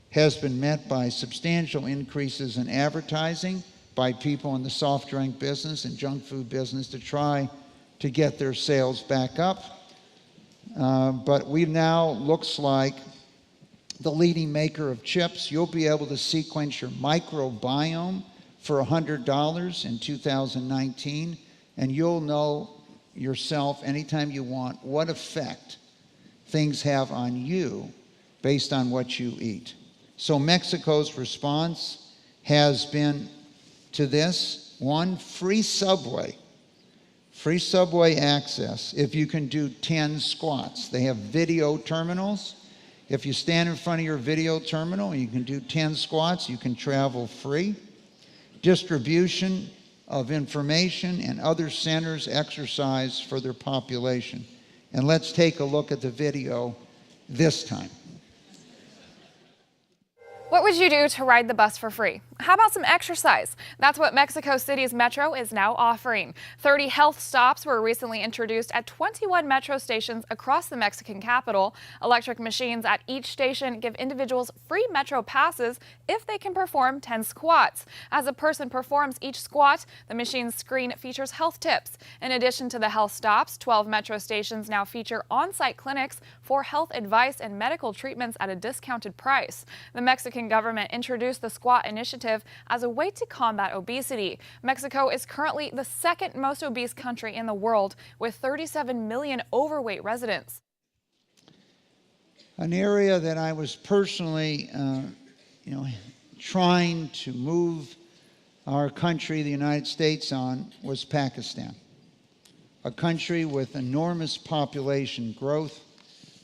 has been met by substantial increases in advertising by people in the soft drink business and junk food business to try to get their sales back up. But we now looks like the leading maker of chips. You'll be able to sequence your microbiome for $100 in 2019, and you'll know yourself anytime you want what effect things have on you based on what you eat. So Mexico's response has been to this: 1, free subway access if you can do 10 squats. They have video terminals. If you stand in front of your video terminal and you can do 10 squats, you can travel free. Distribution of information and other centers exercise for their population. And let's take a look at the video this time. What would you do to ride the bus for free? How about some exercise? That's what Mexico City's Metro is now offering. 30 health stops were recently introduced at 21 Metro stations across the Mexican capital. Electric machines at each station give individuals free Metro passes if they can perform 10 squats. As a person performs each squat, the machine's screen features health tips. In addition to the health stops, 12 Metro stations now feature on-site clinics for health advice and medical treatments at a discounted price. The Mexican government introduced the squat initiative as a way to combat obesity. Mexico is currently the second most obese country in the world, with 37 million overweight residents. An area that I was personally trying to move our country, the United States, on was Pakistan, a country with enormous population growth,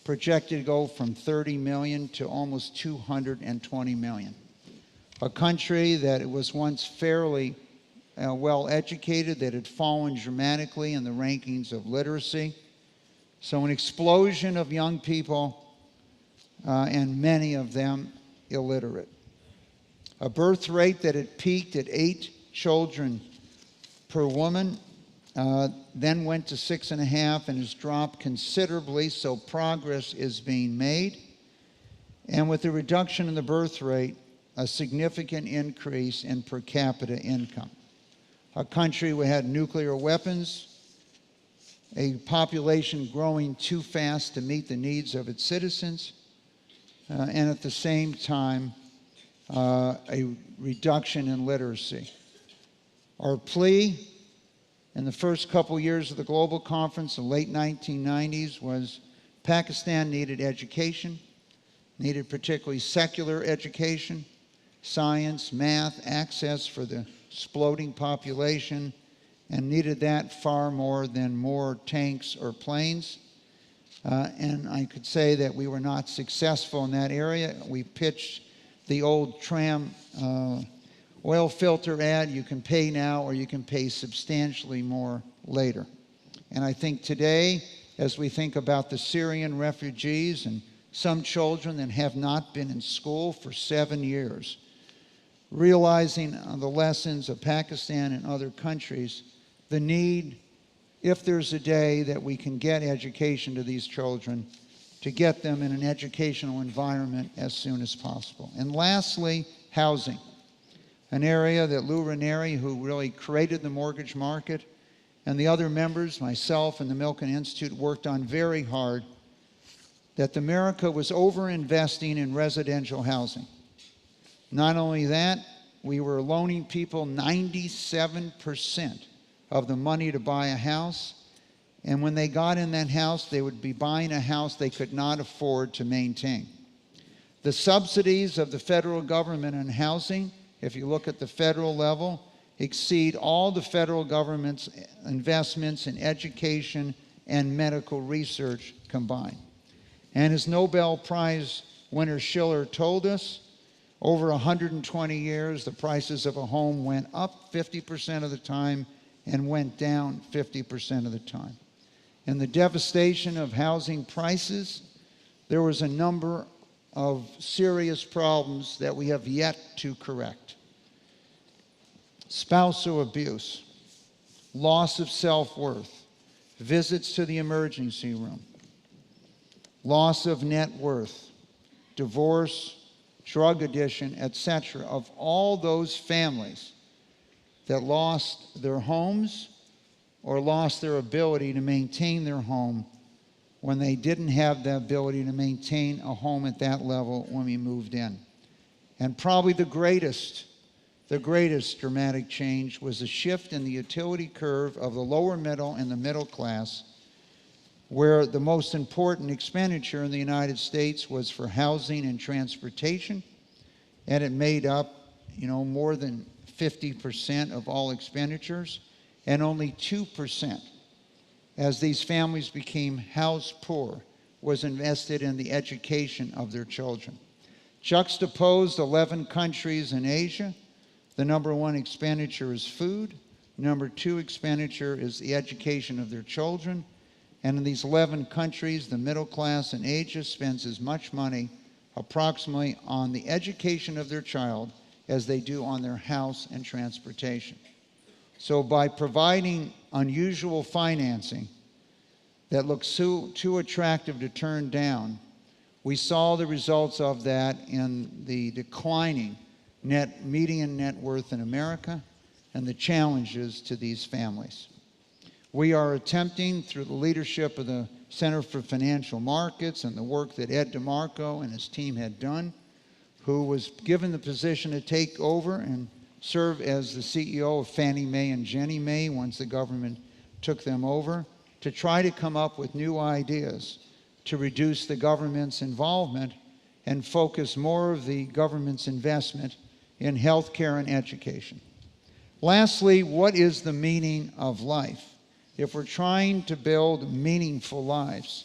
projected to go from 30 million to almost 220 million. A country that was once fairly well educated, that had fallen dramatically in the rankings of literacy. So an explosion of young people, and many of them illiterate. A birth rate that had peaked at 8 children per woman, then went to 6.5 and has dropped considerably, so progress is being made. And with the reduction in the birth rate, a significant increase in per capita income. A country we had nuclear weapons, a population growing too fast to meet the needs of its citizens, and at the same time, a reduction in literacy. Our plea in the first couple years of the global conference, the late 1990s, was Pakistan needed education, needed particularly secular education, science, math, access for the exploding population, and needed that far more than more tanks or planes. And I could say that we were not successful in that area. We pitched the old tram oil filter ad: you can pay now or you can pay substantially more later. And I think today, as we think about the Syrian refugees and some children that have not been in school for 7 years, realizing the lessons of Pakistan and other countries, the need, if there's a day that we can get education to these children, to get them in an educational environment as soon as possible. And lastly, housing. An area that Lou Ranieri, who really created the mortgage market, and the other members, myself and the Milken Institute, worked on very hard, that America was over-investing in residential housing. Not only that, we were loaning people 97% of the money to buy a house, and when they got in that house, they would be buying a house they could not afford to maintain. The subsidies of the federal government on housing, if you look at the federal level, exceed all the federal government's investments in education and medical research combined. And as Nobel Prize winner Schiller told us, over 120 years, the prices of a home went up 50% of the time and went down 50% of the time. In the devastation of housing prices, there was a number of serious problems that we have yet to correct. Spousal abuse, loss of self-worth, visits to the emergency room, loss of net worth, divorce, drug addiction, etc., of all those families that lost their homes or lost their ability to maintain their home when they didn't have the ability to maintain a home at that level when we moved in. And probably the greatest dramatic change was a shift in the utility curve of the lower middle and the middle class, where the most important expenditure in the United States was for housing and transportation, and it made up, more than 50% of all expenditures, and only 2%, as these families became house poor, was invested in the education of their children. Juxtaposed 11 countries in Asia, the number one expenditure is food, number two expenditure is the education of their children, and in these 11 countries, the middle class in Asia spends as much money approximately on the education of their child as they do on their house and transportation. So by providing unusual financing that looks too attractive to turn down, we saw the results of that in the declining median net worth in America and the challenges to these families. We are attempting, through the leadership of the Center for Financial Markets and the work that Ed DeMarco and his team had done, who was given the position to take over and serve as the CEO of Fannie Mae and Ginnie Mae once the government took them over, to try to come up with new ideas to reduce the government's involvement and focus more of the government's investment in healthcare and education. Lastly, what is the meaning of life? If we're trying to build meaningful lives,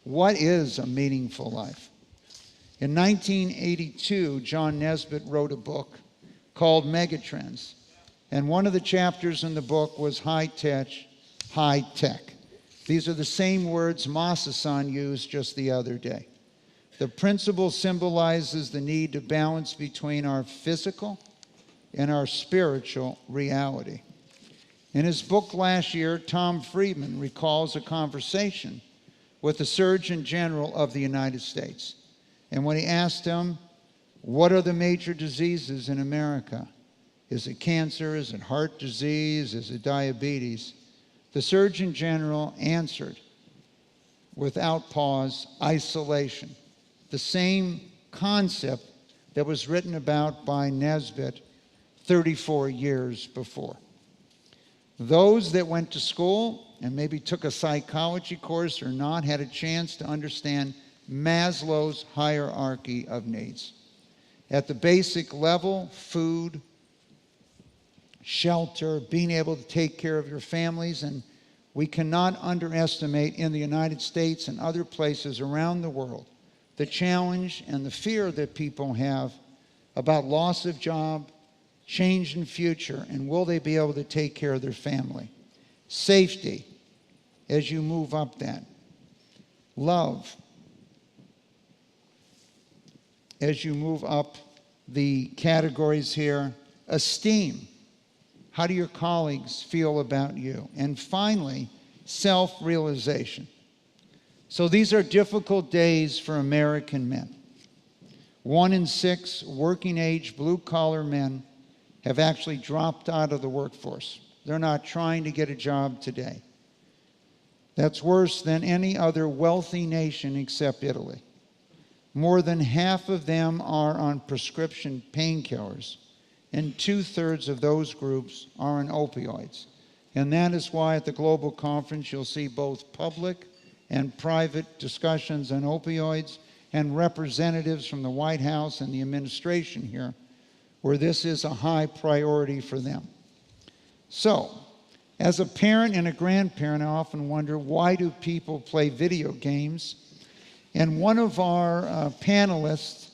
what is a meaningful life? In 1982, John Nesbitt wrote a book called Megatrends, and one of the chapters in the book was high tech. These are the same words Masa-san used just the other day. The principle symbolizes the need to balance between our physical and our spiritual reality. In his book last year, Tom Friedman recalls a conversation with the Surgeon General of the United States. And when he asked him, what are the major diseases in America? Is it cancer? Is it heart disease? Is it diabetes? The Surgeon General answered, without pause, isolation. The same concept that was written about by Nesbitt 34 years before. Those that went to school and maybe took a psychology course or not had a chance to understand Maslow's hierarchy of needs. At the basic level, food, shelter, being able to take care of your families, and we cannot underestimate in the United States and other places around the world the challenge and the fear that people have about loss of job, change in future, and will they be able to take care of their family. Safety, as you move up that. Love, as you move up the categories here. Esteem, how do your colleagues feel about you? And finally, self-realization. So these are difficult days for American men. 1 in 6 working age blue-collar men have actually dropped out of the workforce. They're not trying to get a job today. That's worse than any other wealthy nation except Italy. More than half of them are on prescription painkillers, and 2/3 of those groups are on opioids. And that is why at the Global Conference you'll see both public and private discussions on opioids and representatives from the White House and the administration here, where this is a high priority for them. So, as a parent and a grandparent, I often wonder, why do people play video games? And one of our panelists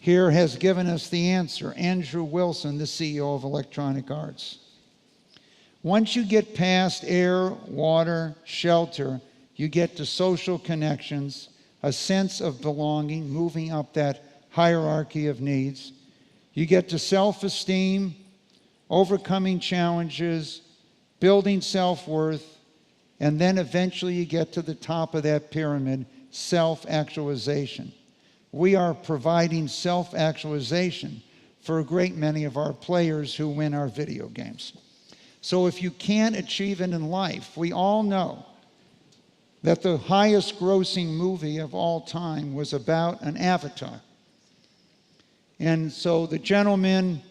here has given us the answer, Andrew Wilson, the CEO of Electronic Arts. Once you get past air, water, shelter, you get to social connections, a sense of belonging, moving up that hierarchy of needs. You get to self-esteem, overcoming challenges, building self-worth, and then eventually you get to the top of that pyramid, self-actualization. We are providing self-actualization for a great many of our players who win our video games. So if you can't achieve it in life, we all know that the highest grossing movie of all time was about an avatar. And so the gentleman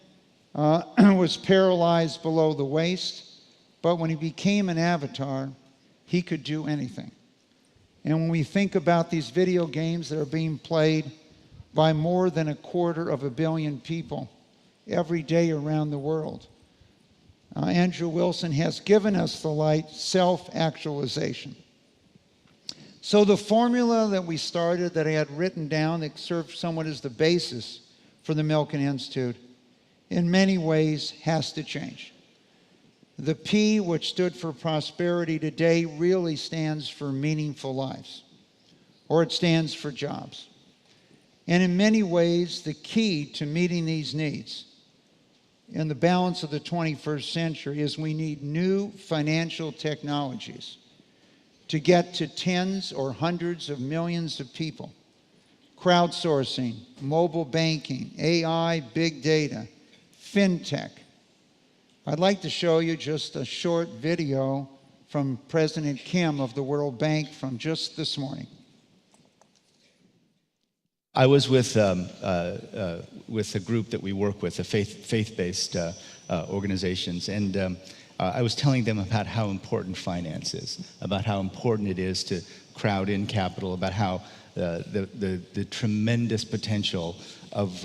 was paralyzed below the waist, but when he became an avatar, he could do anything. And when we think about these video games that are being played by more than 250 million people every day around the world, Andrew Wilson has given us the light, self-actualization. So the formula that we started, that I had written down, that served somewhat as the basis for the Milken Institute, in many ways has to change. The P, which stood for prosperity today, really stands for meaningful lives, or it stands for jobs. And in many ways, the key to meeting these needs in the balance of the 21st century is we need new financial technologies to get to tens or hundreds of millions of people. Crowdsourcing, mobile banking, AI, big data, fintech. I'd like to show you just a short video from President Kim of the World Bank from just this morning. I was with a group that we work with, faith-based organizations, and I was telling them about how important finance is, about how important it is to crowd in capital, about how the tremendous potential of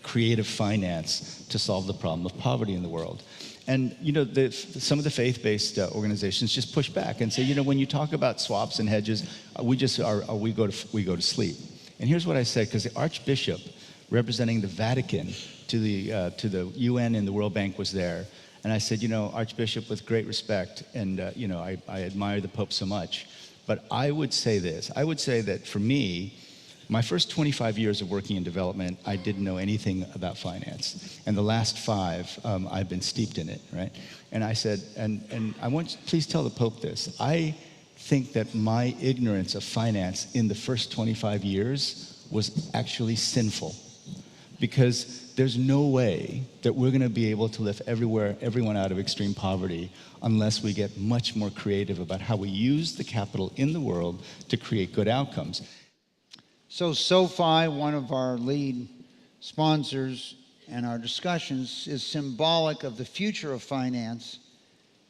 creative finance to solve the problem of poverty in the world. And you know, some of the faith-based organizations just push back and say, you know, when you talk about swaps and hedges, we go to sleep. And here's what I said, because the Archbishop representing the Vatican to the UN and the World Bank was there, and I said, you know, Archbishop, with great respect, and you know, I admire the Pope so much, but I would say this. I would say that for me, my first 25 years of working in development, I didn't know anything about finance. And the last 5, I've been steeped in it, right? And I said, and I want, please tell the Pope this. I think that my ignorance of finance in the first 25 years was actually sinful. Because there's no way that we're going to be able to lift everyone out of extreme poverty unless we get much more creative about how we use the capital in the world to create good outcomes. So SoFi, one of our lead sponsors, and our discussions is symbolic of the future of finance.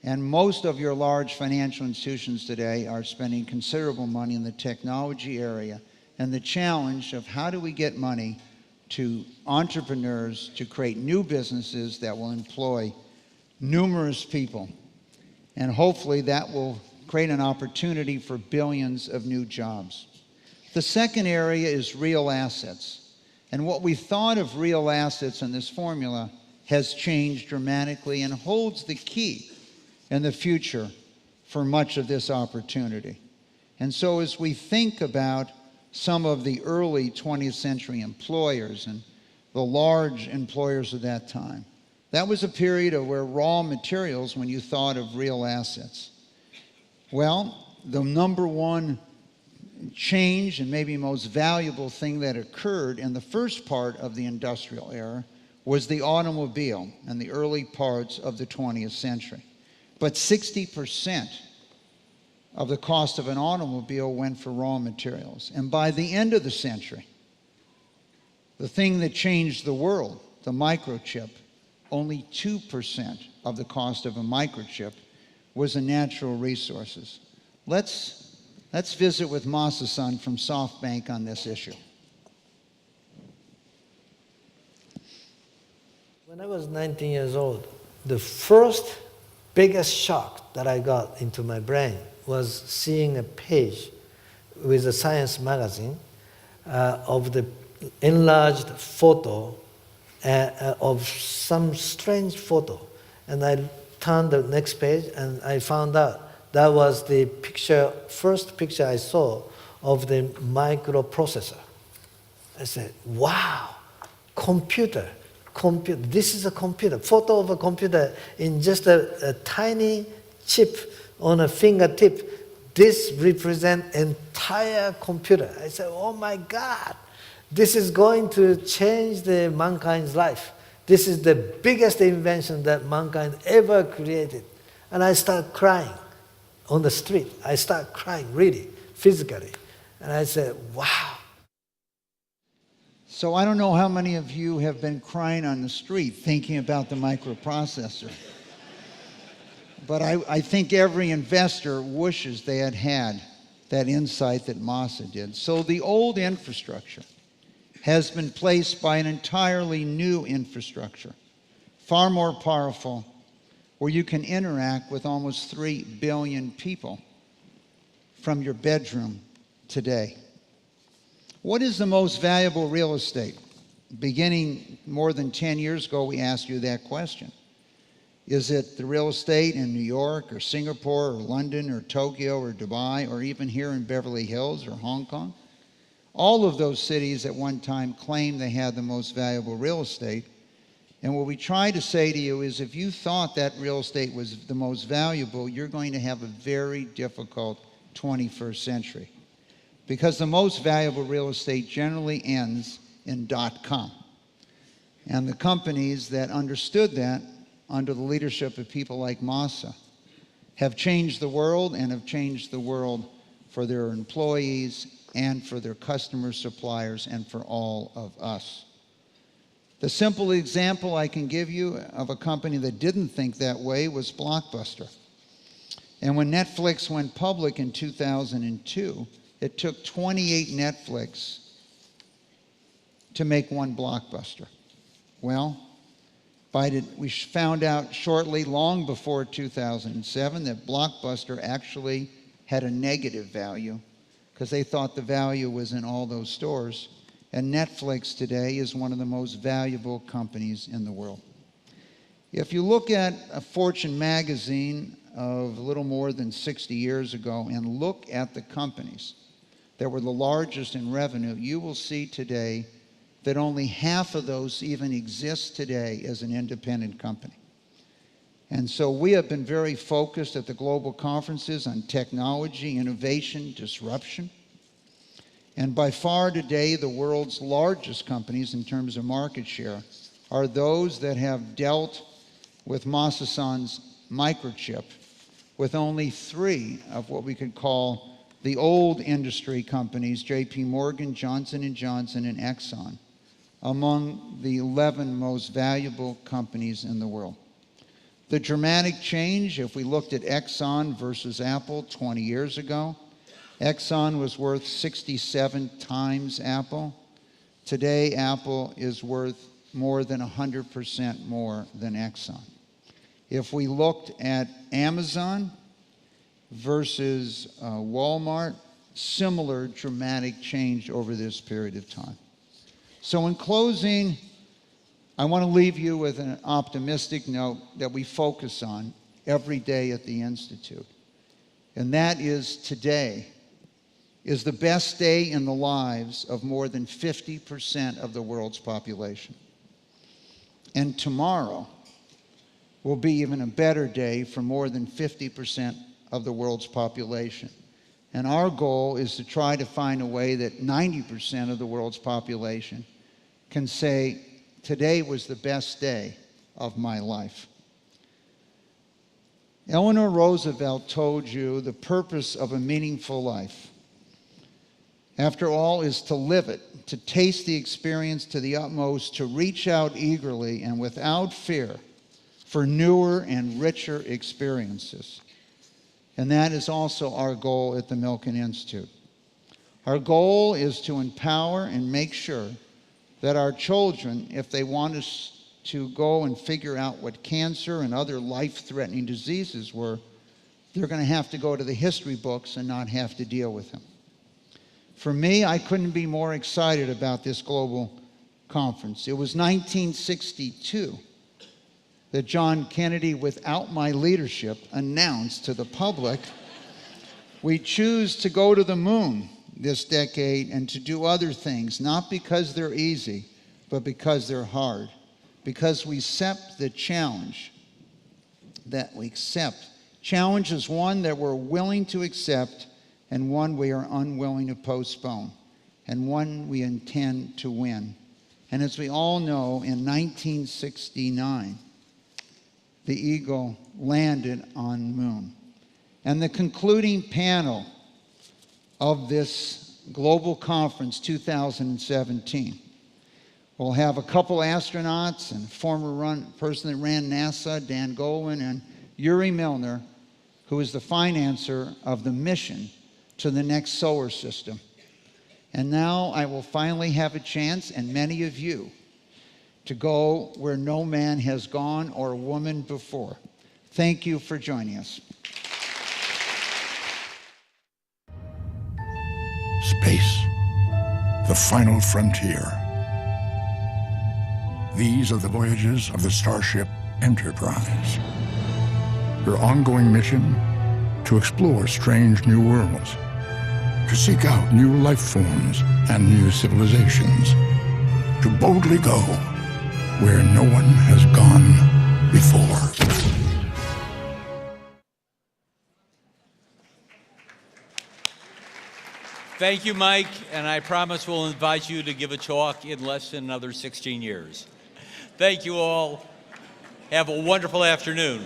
And most of your large financial institutions today are spending considerable money in the technology area. And the challenge of how do we get money to entrepreneurs to create new businesses that will employ numerous people. And hopefully that will create an opportunity for billions of new jobs. The second area is real assets. And what we thought of real assets in this formula has changed dramatically and holds the key in the future for much of this opportunity. And so as we think about some of the early 20th century employers and the large employers of that time, that was a period of where raw materials, when you thought of real assets. Well, the number one change and maybe most valuable thing that occurred in the first part of the industrial era was the automobile in the early parts of the 20th century. But 60% of the cost of an automobile went for raw materials. And by the end of the century, the thing that changed the world, the microchip, only 2% of the cost of a microchip was in natural resources. Let's visit with Masa-san from SoftBank on this issue. When I was 19 years old, the first biggest shock that I got into my brain was seeing a page with a science magazine of the enlarged photo of some strange photo. And I turned the next page and I found out that was the picture, first picture I saw of the microprocessor. I said, wow, computer, this is a computer, photo of a computer in just a tiny chip on a fingertip. This represents entire computer. I said, oh my God, this is going to change mankind's life. This is the biggest invention that mankind ever created. And I started crying on the street. I started crying really, physically. And I said, wow. So I don't know how many of you have been crying on the street thinking about the microprocessor. But I think every investor wishes they had had that insight that Masa did. So the old infrastructure has been placed by an entirely new infrastructure, far more powerful, where you can interact with almost 3 billion people from your bedroom today. What is the most valuable real estate? Beginning more than 10 years ago, we asked you that question. Is it the real estate in New York or Singapore or London or Tokyo or Dubai or even here in Beverly Hills or Hong Kong? All of those cities at one time claimed they had the most valuable real estate. And what we try to say to you is if you thought that real estate was the most valuable, you're going to have a very difficult 21st century. Because the most valuable real estate generally ends in .com. And the companies that understood that under the leadership of people like Masa have changed the world and have changed the world for their employees and for their customers, suppliers, and for all of us. The simple example I can give you of a company that didn't think that way was Blockbuster. And when Netflix went public in 2002, it took 28 Netflix to make one Blockbuster. Well, we found out shortly, long before 2007, that Blockbuster actually had a negative value because they thought the value was in all those stores. And Netflix today is one of the most valuable companies in the world. If you look at a Fortune magazine of a little more than 60 years ago and look at the companies that were the largest in revenue, you will see today that only half of those even exist today as an independent company. And so we have been very focused at the global conferences on technology, innovation, disruption. And by far today, the world's largest companies in terms of market share are those that have dealt with Masa-san's microchip, with only 3 of what we could call the old industry companies, J.P. Morgan, Johnson & Johnson, and Exxon, among the 11 most valuable companies in the world. The dramatic change, if we looked at Exxon versus Apple 20 years ago, Exxon was worth 67 times Apple. Today, Apple is worth more than 100% more than Exxon. If we looked at Amazon versus Walmart, similar dramatic change over this period of time. So in closing, I want to leave you with an optimistic note that we focus on every day at the Institute. And that is today is the best day in the lives of more than 50% of the world's population. And tomorrow will be even a better day for more than 50% of the world's population. And our goal is to try to find a way that 90% of the world's population can say Today was the best day of my life. Eleanor Roosevelt told you the purpose of a meaningful life, after all, is to live it, to taste the experience to the utmost, to reach out eagerly and without fear for newer and richer experiences. And that is also our goal at the Milken Institute. Our goal is to empower and make sure that our children, if they want us to go and figure out what cancer and other life-threatening diseases were, they're going to have to go to the history books and not have to deal with them. For me, I couldn't be more excited about this global conference. It was 1962 that John Kennedy, without my leadership, announced to the public, we choose to go to the moon this decade and to do other things, not because they're easy, but because they're hard. Because we accept the challenge that we accept. Challenge is one that we're willing to accept and one we are unwilling to postpone, and one we intend to win. And as we all know, in 1969, the Eagle landed on the moon. And the concluding panel of this global conference 2017 will have a couple astronauts and former person that ran NASA, Dan Goldwyn, and Yuri Milner, who is the financer of the mission to the next solar system. And now I will finally have a chance, and many of you, to go where no man has gone or woman before. Thank you for joining us. Space, the final frontier. These are the voyages of the Starship Enterprise. Her ongoing mission, to explore strange new worlds, to seek out new life forms and new civilizations, to boldly go where no one has gone before. Thank you, Mike, and I promise we'll invite you to give a talk in less than another 16 years. Thank you all. Have a wonderful afternoon.